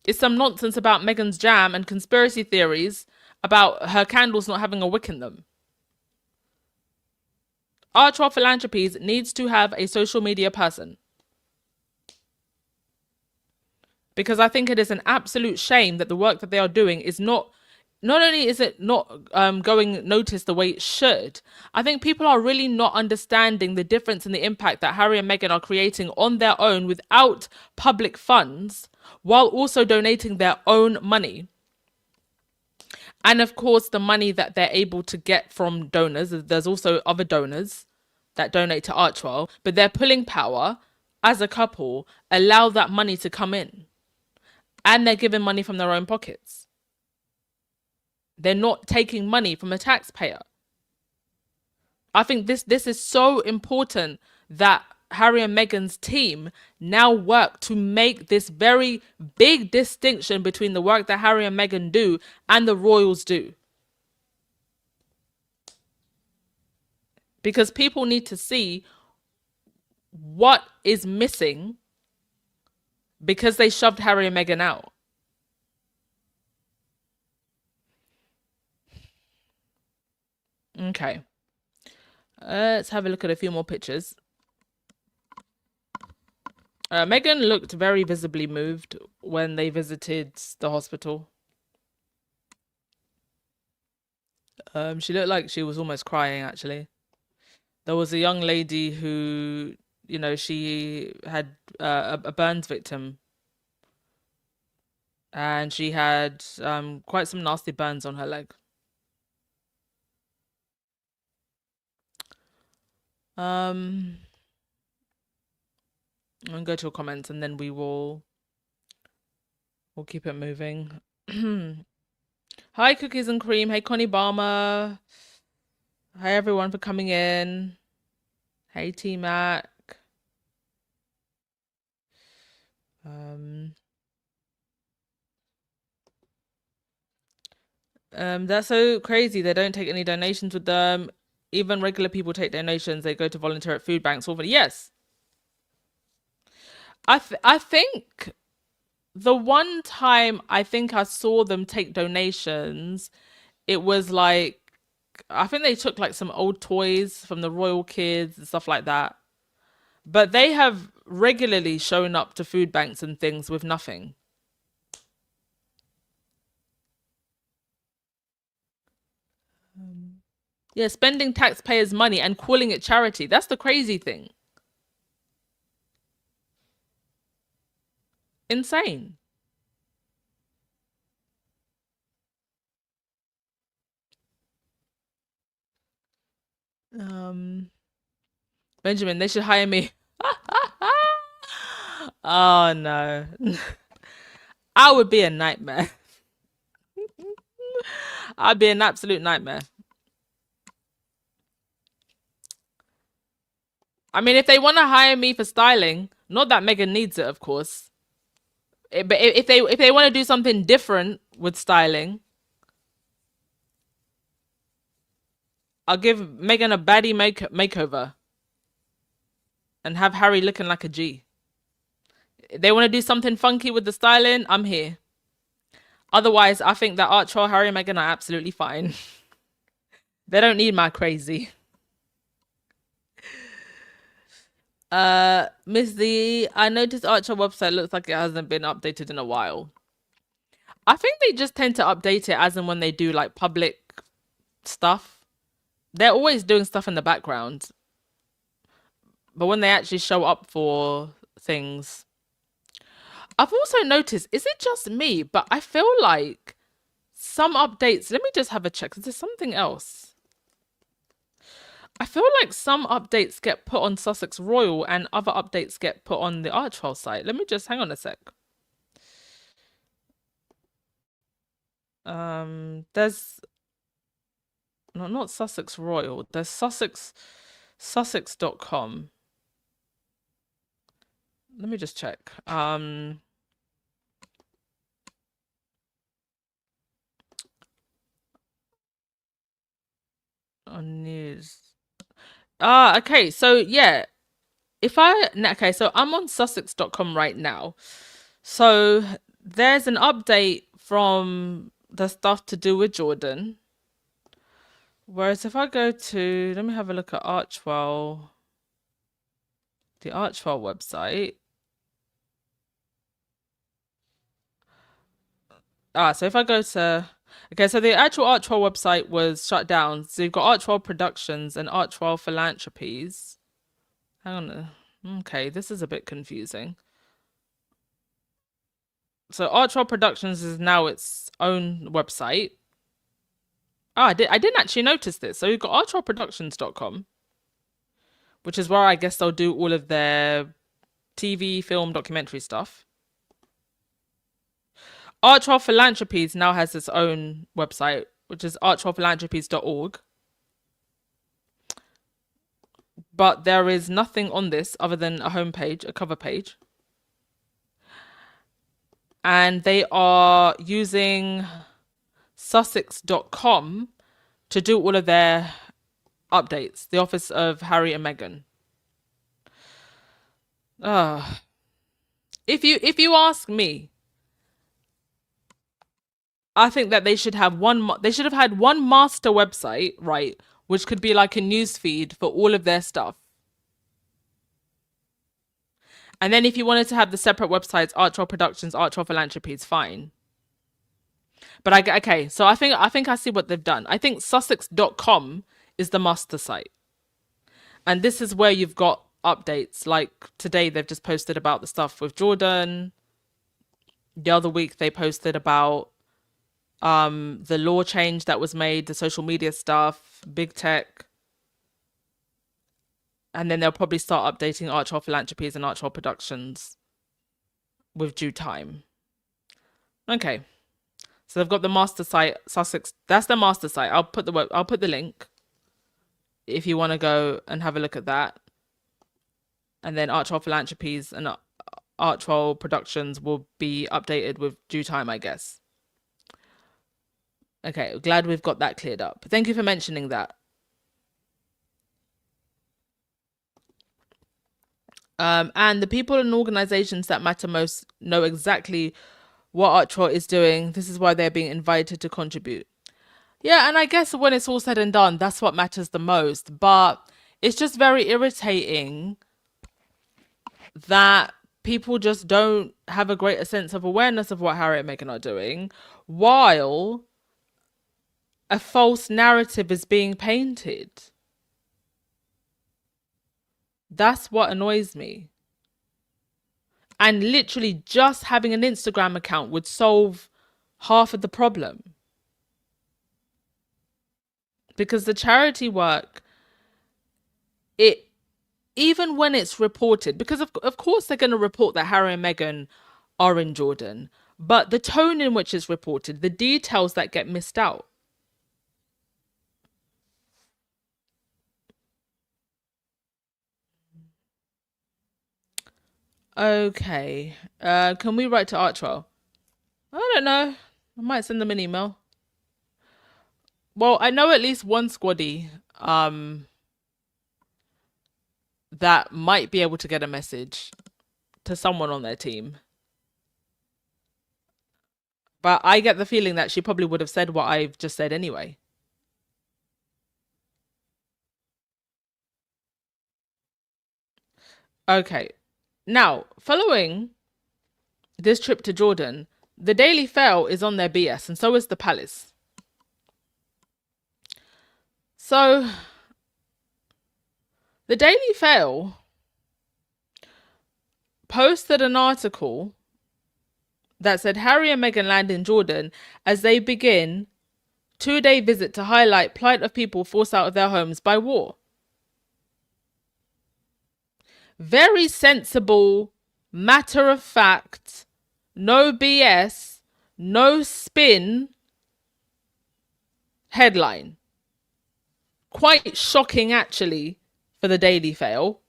Speaker 1: is some nonsense about Meghan's jam and conspiracy theories about her candles not having a wick in them. Archwell Philanthropies needs to have a social media person. Because I think it is an absolute shame that the work that they are doing is not only is it not going noticed the way it should, I think people are really not understanding the difference in the impact that Harry and Meghan are creating on their own without public funds, while also donating their own money. And of course, the money that they're able to get from donors. There's also other donors that donate to Archwell, but they're pulling power as a couple, allow that money to come in. And they're giving money from their own pockets. They're not taking money from a taxpayer. I think this is so important that Harry and Meghan's team now work to make this very big distinction between the work that Harry and Meghan do and the royals do. Because people need to see what is missing because they shoved Harry and Meghan out. Okay. Let's have a look at a few more pictures. Meghan looked very visibly moved when they visited the hospital. She looked like she was almost crying, actually. There was a young lady who, she had a burns victim. And she had quite some nasty burns on her leg. I'm gonna go to a comments and then we'll keep it moving. Hi, Cookies and Cream. Hey, Connie Balmer. Hi, everyone, for coming in. Hey, T-Mac. That's so crazy. They don't take any donations with them. Even regular people take donations. They go to volunteer at food banks. Yes. I think the one time I think I saw them take donations, it was like, I think they took like some old toys from the royal kids and stuff like that. But they have regularly shown up to food banks and things with nothing. Yeah, spending taxpayers' money and calling it charity. That's the crazy thing. Insane. Benjamin, they should hire me. Oh, no. I would be a nightmare. I'd be an absolute nightmare. I mean, if they want to hire me for styling, not that Meghan needs it, of course. But if they want to do something different with styling, I'll give Meghan a baddie makeover and have Harry looking like a G. If they want to do something funky with the styling, I'm here. Otherwise, I think that Archwell, Harry and Meghan are absolutely fine. They don't need my crazy. Miss D, I noticed Archwell website looks like it hasn't been updated in a while. I think they just tend to update it as and when they do like public stuff. They're always doing stuff in the background. But when they actually show up for things, I've also noticed, is it just me? But I feel like some updates, let me just have a check, because there's something else. I feel like some updates get put on Sussex Royal and other updates get put on the Archwell site. Let me just hang on a sec. There's no, not Sussex Royal. There's Sussex.com. Let me just check. On news. Okay. So yeah, okay, so I'm on Sussex.com right now. So there's an update from the stuff to do with Jordan. Whereas if I go to, let me have a look at Archwell, the Archwell website. So if I go to, okay, so the actual Archwell website was shut down. So you've got Archwell Productions and Archwell Philanthropies. Hang on. Okay, this is a bit confusing. So Archwell Productions is now its own website. I didn't actually notice this. So you've got archwellproductions.com, which is where I guess they'll do all of their TV, film, documentary stuff. Archwell Philanthropies now has its own website, which is archwellphilanthropies.org. But there is nothing on this other than a homepage, a cover page. And they are using Sussex.com to do all of their updates. The Office of Harry and Meghan. If you ask me, I think that they should have they should have had one master website, right, which could be like a news feed for all of their stuff. And then if you wanted to have the separate websites, Archwell Productions, Archwell Philanthropies, fine. But okay, so I think I see what they've done. I think Sussex.com is the master site. And this is where you've got updates. Like today they've just posted about the stuff with Jordan. The other week they posted about the law change that was made, the social media stuff, big tech. And then they'll probably start updating Archwell Philanthropies and Archwell Productions with due time. Okay. So they've got the master site, Sussex. That's the master site. I'll put the link if you want to go and have a look at that. And then Archwell Philanthropies and Archwell Productions will be updated with due time, I guess. Okay, glad we've got that cleared up. Thank you for mentioning that. And the people and organizations that matter most know exactly what Archwell is doing. This is why they're being invited to contribute. Yeah, and I guess when it's all said and done, that's what matters the most. But it's just very irritating that people just don't have a greater sense of awareness of what Harry and Meghan are doing, while a false narrative is being painted. That's what annoys me. And literally just having an Instagram account would solve half of the problem. Because the charity work, even when it's reported, because of course they're going to report that Harry and Meghan are in Jordan, but the tone in which it's reported, the details that get missed out. Okay. Can we write to Archwell? I don't know. I might send them an email. Well, I know at least one squaddy that might be able to get a message to someone on their team. But I get the feeling that she probably would have said what I've just said anyway. Okay. Now, following this trip to Jordan, the Daily Fail is on their BS, and so is the Palace. So, the Daily Fail posted an article that said Harry and Meghan land in Jordan as they begin 2-day visit to highlight plight of people forced out of their homes by war. Very sensible, matter of fact, no BS, no spin headline. Quite shocking, actually, for the Daily Fail.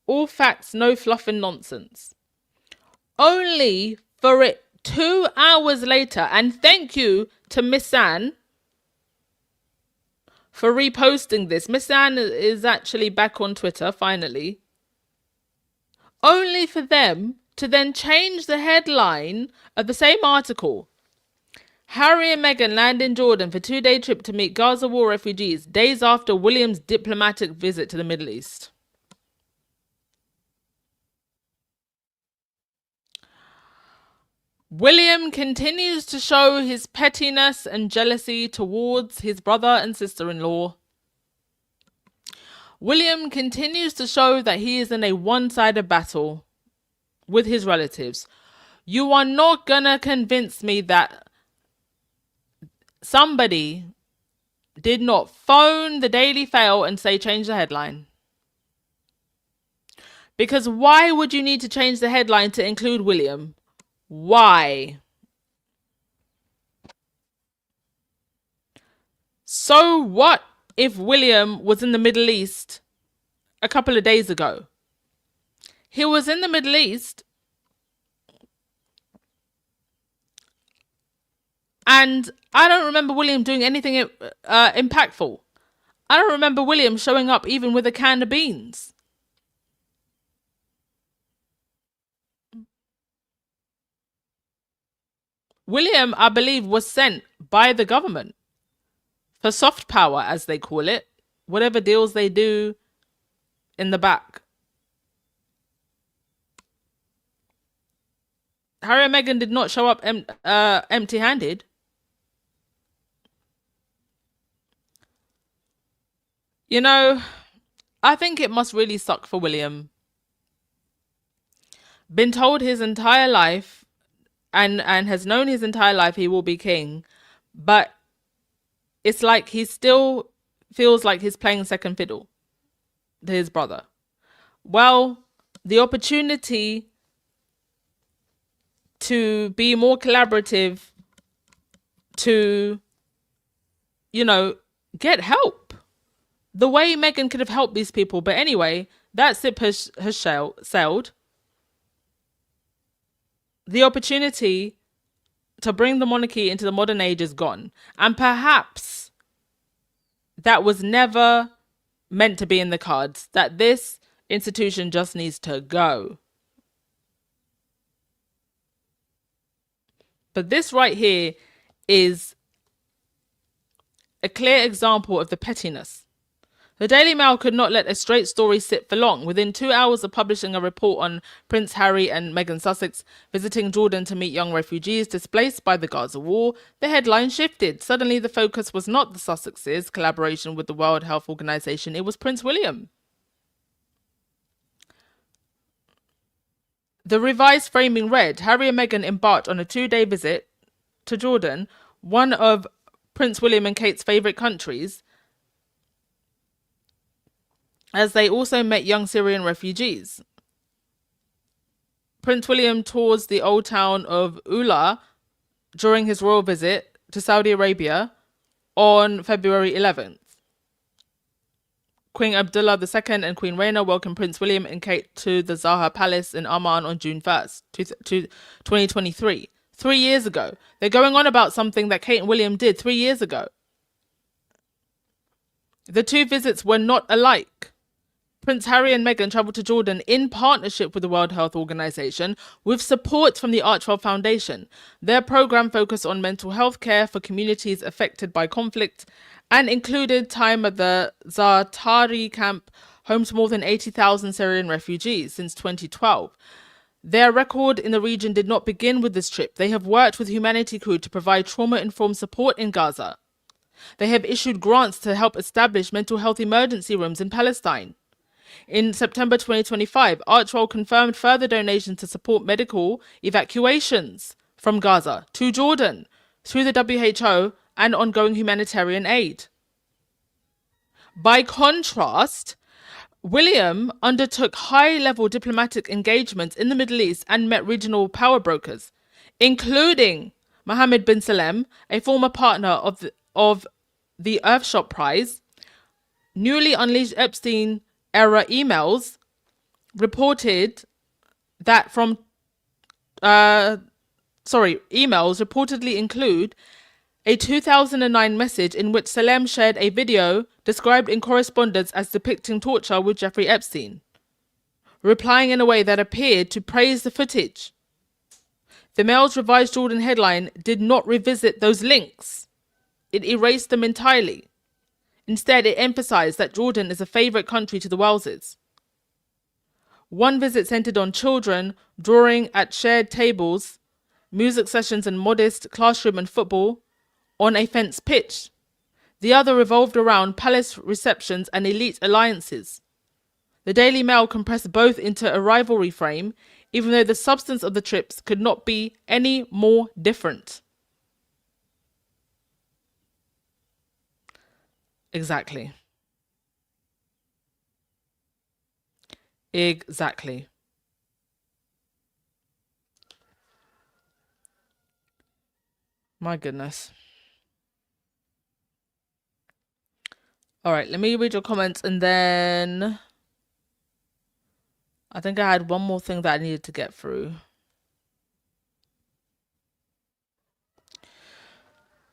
Speaker 1: All facts, no fluff and nonsense. Only for it 2 hours later, and thank you to Miss Anne for reposting this. Miss Anne is actually back on Twitter, finally. Only for them to then change the headline of the same article. Harry and Meghan land in Jordan for 2-day trip to meet Gaza war refugees, days after William's diplomatic visit to the Middle East. William continues to show his pettiness and jealousy towards his brother and sister-in-law. William continues to show that he is in a one-sided battle with his relatives. You are not gonna convince me that somebody did not phone the Daily Fail and say change the headline. Because why would you need to change the headline to include William? Why? So what if William was in the Middle East a couple of days ago? He was in the Middle East and I don't remember William doing anything impactful. I don't remember William showing up even with a can of beans. William, I believe, was sent by the government for soft power, as they call it, whatever deals they do in the back. Harry and Meghan did not show up empty-handed. You know, I think it must really suck for William. Been told his entire life and has known his entire life he will be king, but it's like he still feels like he's playing second fiddle to his brother. Well, the opportunity to be more collaborative, to, you know, get help. The way Meghan could have helped these people. But anyway, that ship has sailed. The opportunity to bring the monarchy into the modern age is gone. And perhaps that was never meant to be in the cards. That this institution just needs to go. But this right here is a clear example of the pettiness. The Daily Mail could not let a straight story sit for long. Within 2 hours of publishing a report on Prince Harry and Meghan Sussex visiting Jordan to meet young refugees displaced by the Gaza war, the headline shifted. Suddenly, the focus was not the Sussexes' collaboration with the World Health Organization, it was Prince William. The revised framing read, Harry and Meghan embarked on a 2-day visit to Jordan, one of Prince William and Kate's favourite countries, as they also met young Syrian refugees. Prince William tours the old town of Ula during his royal visit to Saudi Arabia on February 11th. Queen Abdullah II and Queen Reina welcomed Prince William and Kate to the Zaha Palace in Amman on June 1st, 2023. 3 years ago. They're going on about something that Kate and William did 3 years ago. The two visits were not alike. Prince Harry and Meghan travelled to Jordan in partnership with the World Health Organization with support from the Archwell Foundation. Their programme focused on mental health care for communities affected by conflict and included time at the Zaatari camp, home to more than 80,000 Syrian refugees since 2012. Their record in the region did not begin with this trip. They have worked with Humanity Crew to provide trauma-informed support in Gaza. They have issued grants to help establish mental health emergency rooms in Palestine. In September 2025, Archroll confirmed further donations to support medical evacuations from Gaza to Jordan through the WHO and ongoing humanitarian aid. By contrast, William undertook high-level diplomatic engagements in the Middle East and met regional power brokers, including Mohammed bin Salem, a former partner of the Earthshot Prize. Newly unleashed Epstein-era emails reported that emails reportedly include a 2009 message in which Salem shared a video described in correspondence as depicting torture with Jeffrey Epstein, replying in a way that appeared to praise the footage. The Mail's revised Jordan headline did not revisit those links. It erased them entirely. Instead, it emphasized that Jordan is a favorite country to the Welleses. One visit centered on children drawing at shared tables, music sessions and modest classroom and football on a fenced pitch. The other revolved around palace receptions and elite alliances. The Daily Mail compressed both into a rivalry frame, even though the substance of the trips could not be any more different. Exactly. My goodness. All right, let me read your comments and then I think I had one more thing that I needed to get through.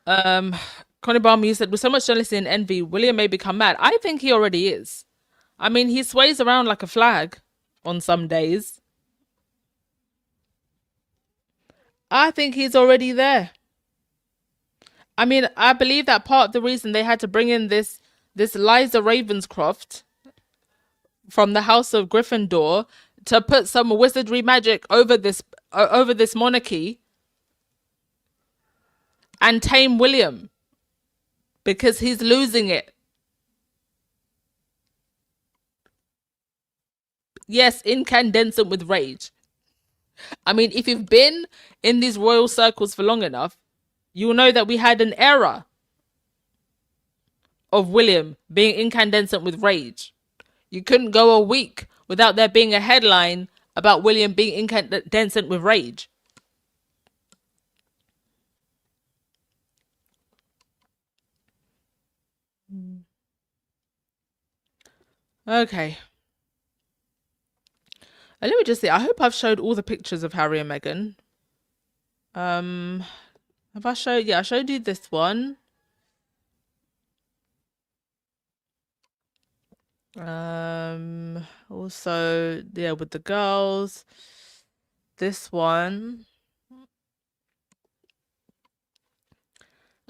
Speaker 1: Connie Balmy, you said, with so much jealousy and envy, William may become mad. I think he already is. I mean, he sways around like a flag on some days. I think he's already there. I mean, I believe that part of the reason they had to bring in this Liza Ravenscroft from the House of Gryffindor to put some wizardry magic over this monarchy and tame William, because he's losing it. Yes, incandescent with rage. I mean, if you've been in these royal circles for long enough, you'll know that we had an era of William being incandescent with rage. You couldn't go a week without there being a headline about William being incandescent with rage. Okay. Let me just see. I hope I've showed all the pictures of Harry and Meghan. Have I showed? Yeah, I showed you this one. Also, yeah, with the girls. This one.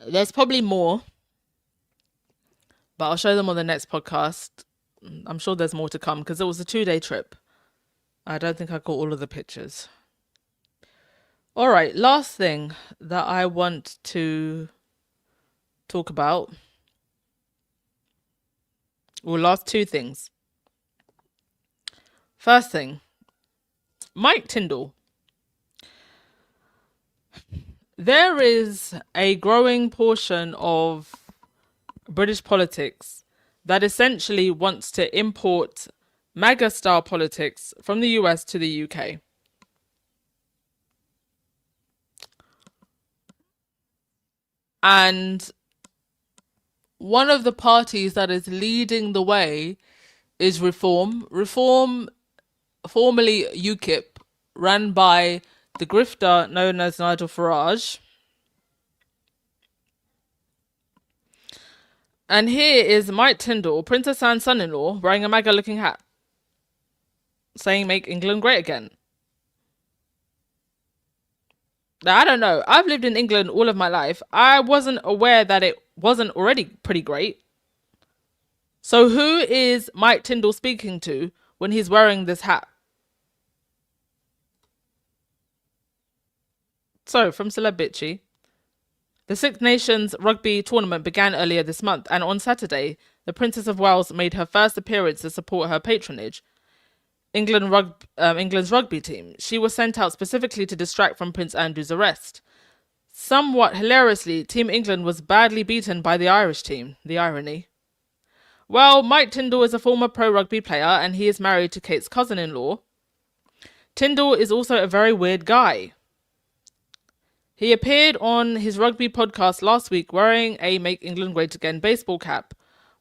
Speaker 1: There's probably more, but I'll show them on the next podcast. I'm sure there's more to come because it was a 2-day trip. I don't think I got all of the pictures. All right, last thing that I want to talk about. Well, last two things. First thing, Mike Tindall. There is a growing portion of British politics that essentially wants to import MAGA-style politics from the US to the UK. And one of the parties that is leading the way is Reform. Reform, formerly UKIP, run by the grifter known as Nigel Farage. And here is Mike Tindall, Princess Anne's son-in-law, wearing a MAGA-looking hat, saying "Make England great again." Now, I don't know. I've lived in England all of my life. I wasn't aware that it wasn't already pretty great. So who is Mike Tindall speaking to when he's wearing this hat? So, from Celeb Bitchy, the Six Nations rugby tournament began earlier this month, and on Saturday, the Princess of Wales made her first appearance to support her patronage, England's rugby team. She was sent out specifically to distract from Prince Andrew's arrest. Somewhat hilariously, Team England was badly beaten by the Irish team. The irony. Well, Mike Tindall is a former pro rugby player, and he is married to Kate's cousin-in-law. Tindall is also a very weird guy. He appeared on his rugby podcast last week wearing a Make England Great Again baseball cap.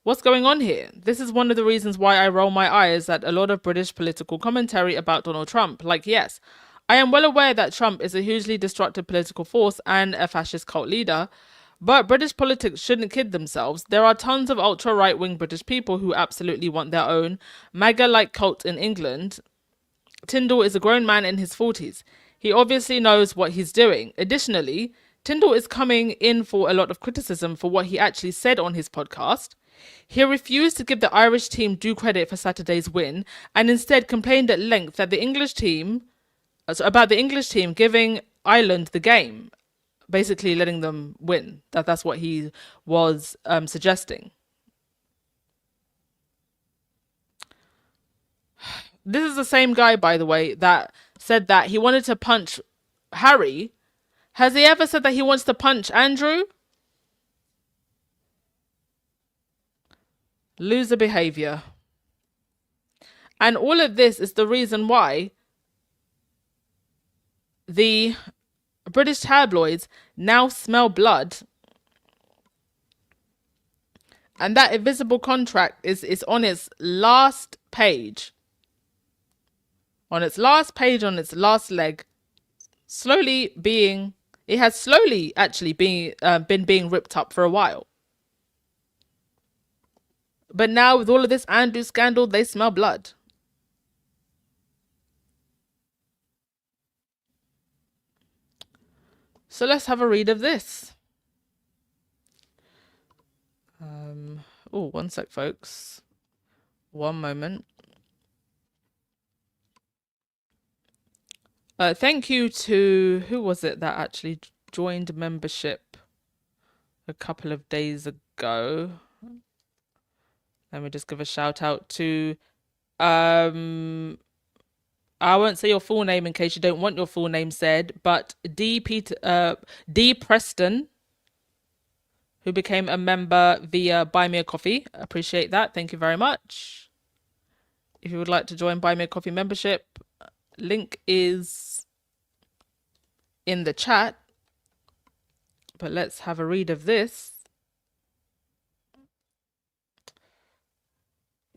Speaker 1: What's going on here? This is one of the reasons why I roll my eyes at a lot of British political commentary about Donald Trump. Like, yes, I am well aware that Trump is a hugely destructive political force and a fascist cult leader, but British politics shouldn't kid themselves. There are tons of ultra-right-wing British people who absolutely want their own MAGA-like cult in England. Tindall is a grown man in his 40s. He obviously knows what he's doing. Additionally, Tindall is coming in for a lot of criticism for what he actually said on his podcast. He refused to give the Irish team due credit for Saturday's win and instead complained at length that about the English team giving Ireland the game, basically letting them win. That's what he was suggesting. This is the same guy, by the way, that said that he wanted to punch Harry. Has he ever said that he wants to punch Andrew? Loser behavior. And all of this is the reason why the British tabloids now smell blood. And that invisible contract is on its last page. On its last page, on its last leg, it has slowly actually been being ripped up for a while. But now with all of this Andrew scandal, they smell blood. So let's have a read of this. One sec, folks. One moment. Thank you to, who was it that actually joined membership a couple of days ago? Let me just give a shout out to, I won't say your full name in case you don't want your full name said, but D Preston, who became a member via Buy Me a Coffee. Appreciate that. Thank you very much. If you would like to join Buy Me a Coffee membership, link is in the chat. But let's have a read of this.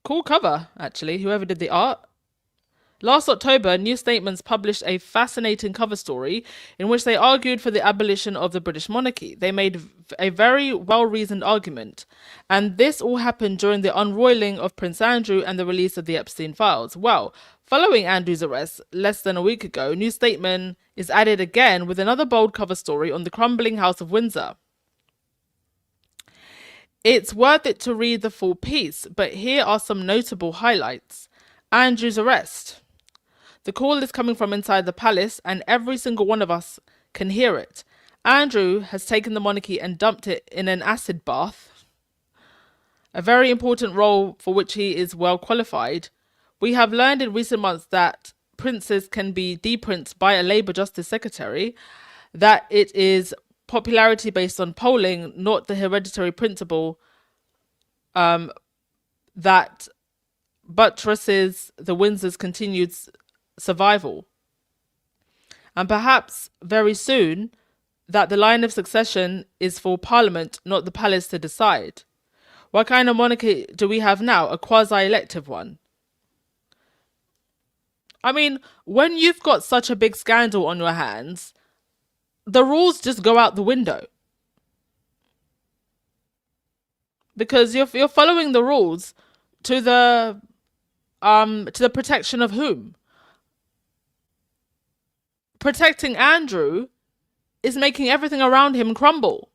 Speaker 1: Cool cover, actually, whoever did the art. Last October, New Statements published a fascinating cover story in which they argued for the abolition of the British monarchy. They made a very well-reasoned argument, and this all happened during the unroiling of Prince Andrew and the release of the Epstein files. Well, following Andrew's arrest less than a week ago, New Statement is added again with another bold cover story on the crumbling House of Windsor. It's worth it to read the full piece, but here are some notable highlights. Andrew's arrest. The call is coming from inside the palace, and every single one of us can hear it. Andrew has taken the monarchy and dumped it in an acid bath, a very important role for which he is well qualified. We have learned in recent months that princes can be deprinced by a Labour Justice Secretary, that it is popularity based on polling, not the hereditary principle that buttresses the Windsor's continued survival. And perhaps very soon that the line of succession is for Parliament, not the palace, to decide. What kind of monarchy do we have now? A quasi-elective one. I mean, when you've got such a big scandal on your hands, the rules just go out the window. Because you're following the rules to the protection of whom? Protecting Andrew is making everything around him crumble.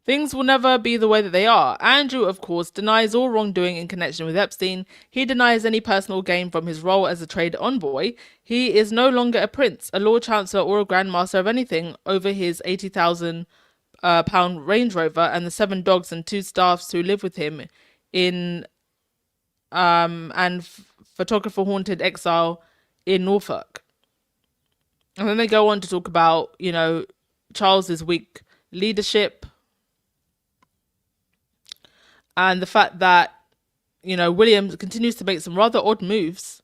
Speaker 1: Things will never be the way that they are. Andrew, of course, denies all wrongdoing in connection with Epstein. He denies any personal gain from his role as a trade envoy. He is no longer a prince, a Lord Chancellor, or a Grand Master of anything over his £80,000 pound Range Rover and the 7 dogs and 2 staffs who live with him in photographer haunted exile in Norfolk. And then they go on to talk about, Charles's weak leadership and the fact that, William continues to make some rather odd moves.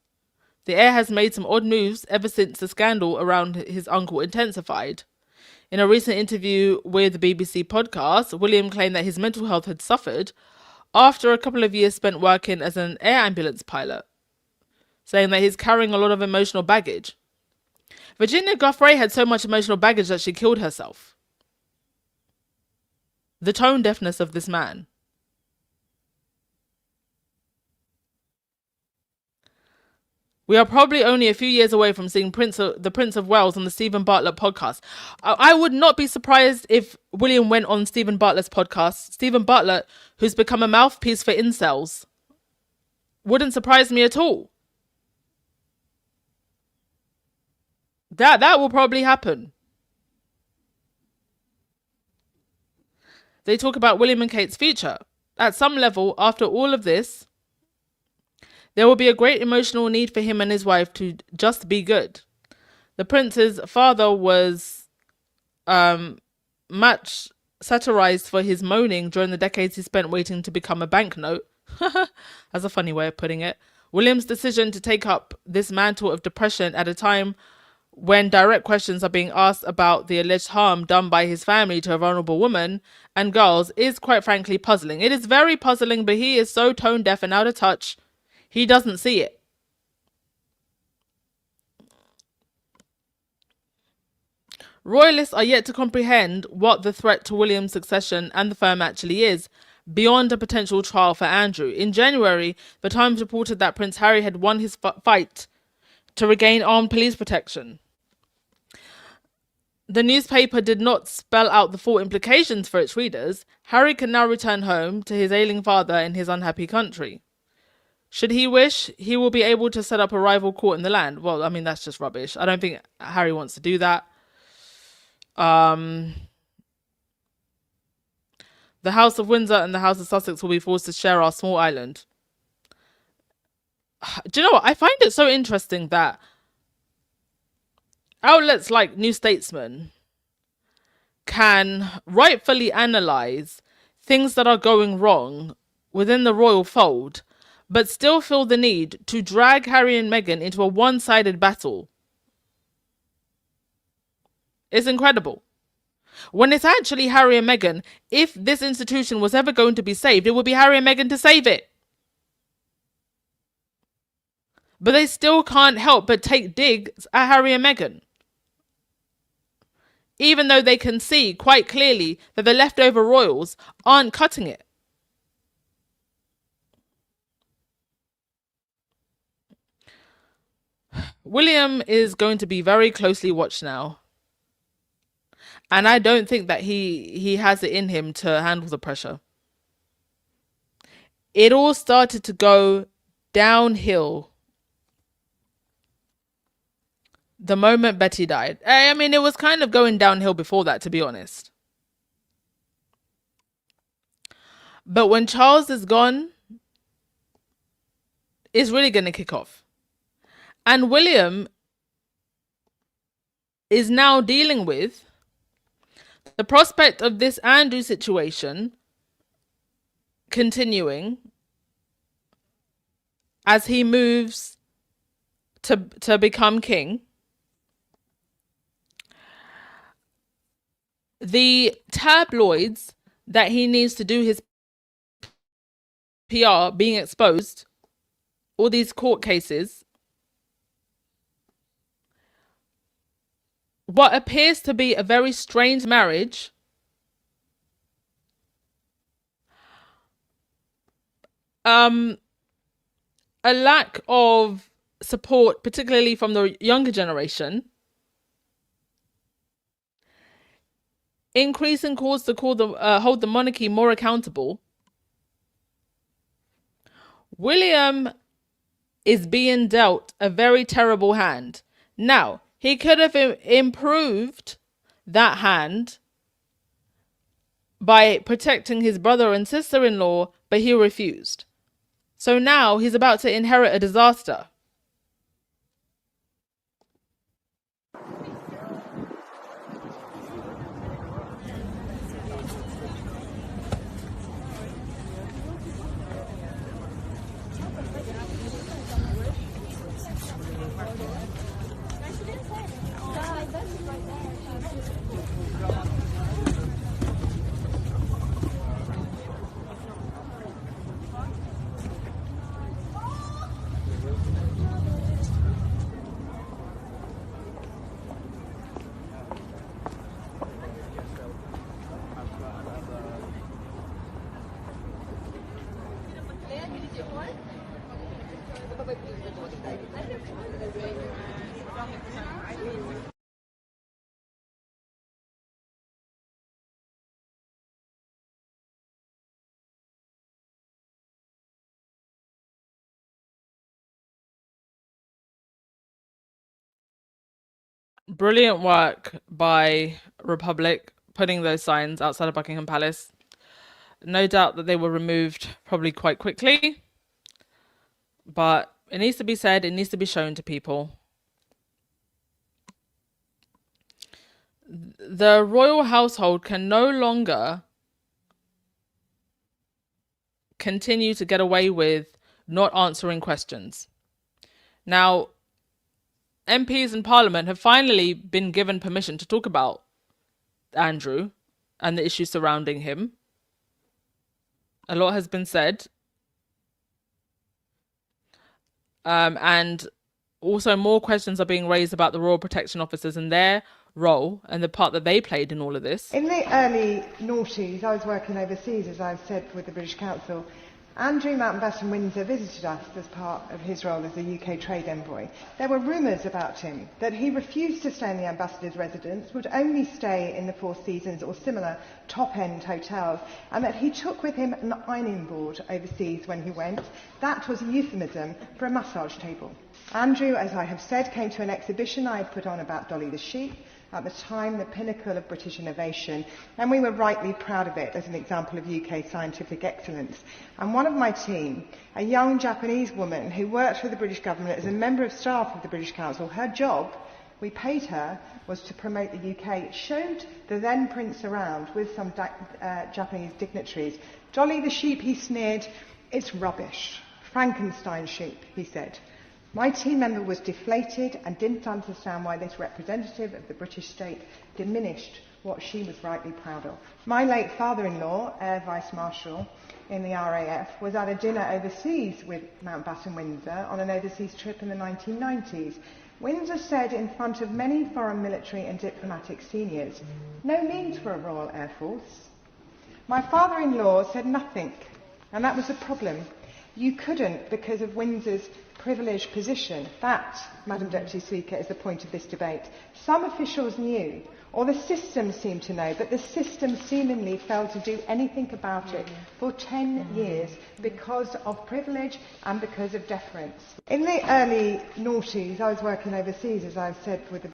Speaker 1: The heir has made some odd moves ever since the scandal around his uncle intensified. In a recent interview with the BBC podcast, William claimed that his mental health had suffered after a couple of years spent working as an air ambulance pilot, saying that he's carrying a lot of emotional baggage. Virginia Giuffre had so much emotional baggage that she killed herself. The tone deafness of this man. We are probably only a few years away from seeing the Prince of Wales on the Stephen Bartlett podcast. I would not be surprised if William went on Stephen Bartlett's podcast. Stephen Bartlett, who's become a mouthpiece for incels, wouldn't surprise me at all. That will probably happen. They talk about William and Kate's future. At some level, after all of this, there will be a great emotional need for him and his wife to just be good. The prince's father was much satirized for his moaning during the decades he spent waiting to become a banknote. That's a funny way of putting it. William's decision to take up this mantle of depression at a time when direct questions are being asked about the alleged harm done by his family to a vulnerable woman and girls is quite frankly puzzling. It is very puzzling, but he is so tone deaf and out of touch. He doesn't see it. Royalists are yet to comprehend what the threat to William's succession and the firm actually is, beyond a potential trial for Andrew. In January, the Times reported that Prince Harry had won his fight to regain armed police protection. The newspaper did not spell out the full implications for its readers. Harry can now return home to his ailing father in his unhappy country. Should he wish, he will be able to set up a rival court in the land. Well, I mean, that's just rubbish. I don't think Harry wants to do that. The House of Windsor and the House of Sussex will be forced to share our small island. Do you know what? I find it so interesting that outlets like New Statesman can rightfully analyse things that are going wrong within the royal fold, but still feel the need to drag Harry and Meghan into a one-sided battle. It's incredible. When it's actually Harry and Meghan, if this institution was ever going to be saved, it would be Harry and Meghan to save it. But they still can't help but take digs at Harry and Meghan. Even though they can see quite clearly that the leftover royals aren't cutting it. William is going to be very closely watched now. And I don't think that he has it in him to handle the pressure. It all started to go downhill the moment Betty died. I mean, it was kind of going downhill before that, to be honest. But when Charles is gone, it's really going to kick off. And William is now dealing with the prospect of this Andrew situation continuing as he moves to become king. The tabloids that he needs to do his PR being exposed, all these court cases, what appears to be a very strange marriage, a lack of support, particularly from the younger generation, increasing calls to hold the monarchy more accountable, William is being dealt a very terrible hand. Now, he could have improved that hand by protecting his brother and sister-in-law, but he refused. So now he's about to inherit a disaster. Brilliant work by Republic putting those signs outside of Buckingham Palace. No doubt that they were removed probably quite quickly, but it needs to be said, it needs to be shown to people. The royal household can no longer continue to get away with not answering questions. Now, MPs in Parliament have finally been given permission to talk about Andrew and the issues surrounding him. A lot has been said. And also more questions are being raised about the Royal Protection Officers and their role and the part that they played in all of this.
Speaker 8: In the early noughties, I was working overseas, as I've said, with the British Council. Andrew Mountbatten Windsor visited us as part of his role as a UK trade envoy. There were rumours about him that he refused to stay in the ambassador's residence, would only stay in the Four Seasons or similar top-end hotels, and that he took with him an ironing board overseas when he went. That was a euphemism for a massage table. Andrew, as I have said, came to an exhibition I had put on about Dolly the sheep, at the time the pinnacle of British innovation, and we were rightly proud of it as an example of UK scientific excellence. And one of my team, a young Japanese woman who worked for the British government as a member of staff of the British Council, her job, we paid her, was to promote the UK. It showed the then prince around with some Japanese dignitaries. Dolly the sheep, he sneered, it's rubbish. Frankenstein sheep, he said. My team member was deflated and didn't understand why this representative of the British state diminished what she was rightly proud of. My late father-in-law, Air Vice Marshal in the RAF, was at a dinner overseas with Mountbatten Windsor on an overseas trip in the 1990s. Windsor said in front of many foreign military and diplomatic seniors, no need for a Royal Air Force. My father-in-law said nothing, and that was a problem. You couldn't because of Windsor's privileged position. That, Madam Deputy Speaker, is the point of this debate. Some officials knew, or the system seemed to know, but the system seemingly failed to do anything about it for 10 years because of privilege and because of deference. In the early noughties, I was working overseas, as I've said, with the...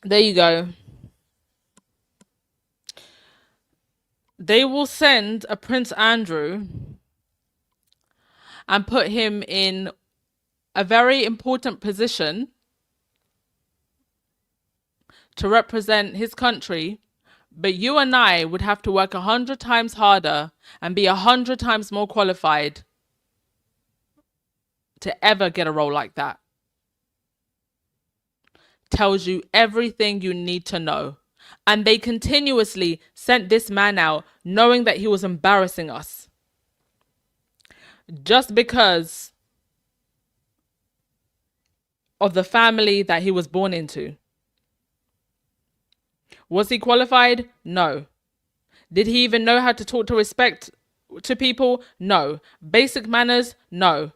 Speaker 1: There you go. They will send a Prince Andrew and put him in a very important position to represent his country, but you and I would have to work 100 times harder and be 100 times more qualified to ever get a role like that. Tells you everything you need to know. And they continuously sent this man out knowing that he was embarrassing us. Just because of the family that he was born into. Was he qualified? No. Did he even know how to talk to respect to people? No. Basic manners? No.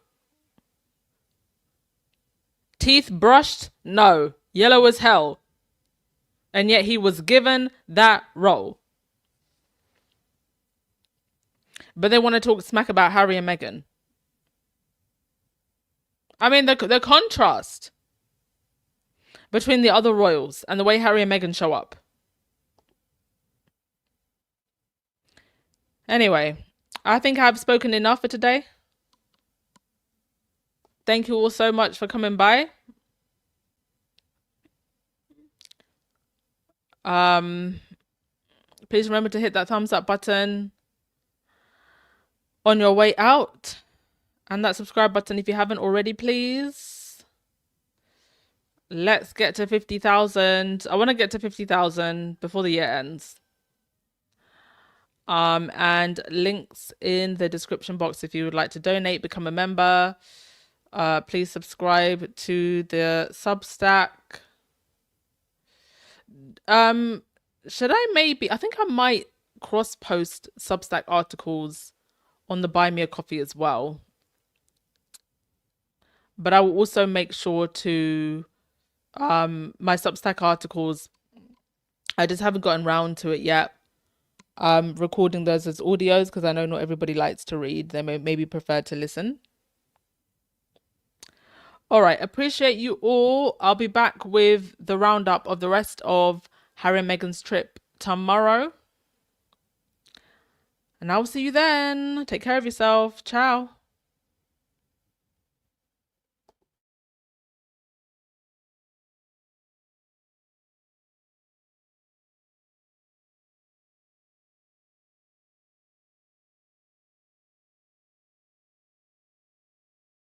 Speaker 1: Teeth brushed? No. Yellow as hell. And yet he was given that role. But they want to talk smack about Harry and Meghan. I mean, the contrast between the other royals and the way Harry and Meghan show up. Anyway, I think I've spoken enough for today. Thank you all so much for coming by. Please remember to hit that thumbs up button on your way out. And that subscribe button if you haven't already, please. Let's get to 50,000. I want to get to 50,000 before the year ends. And links in the description box if you would like to donate, become a member. Please subscribe to the Substack. Should I maybe... I think I might cross-post Substack articles on the Buy Me a Coffee as well. But I will also make sure to... my Substack articles, I just haven't gotten round to it yet. Recording those as audios because I know not everybody likes to read. They maybe prefer to listen. All right, appreciate you all. I'll be back with the roundup of the rest of Harry and Meghan's trip tomorrow. And I'll see you then. Take care of yourself. Ciao.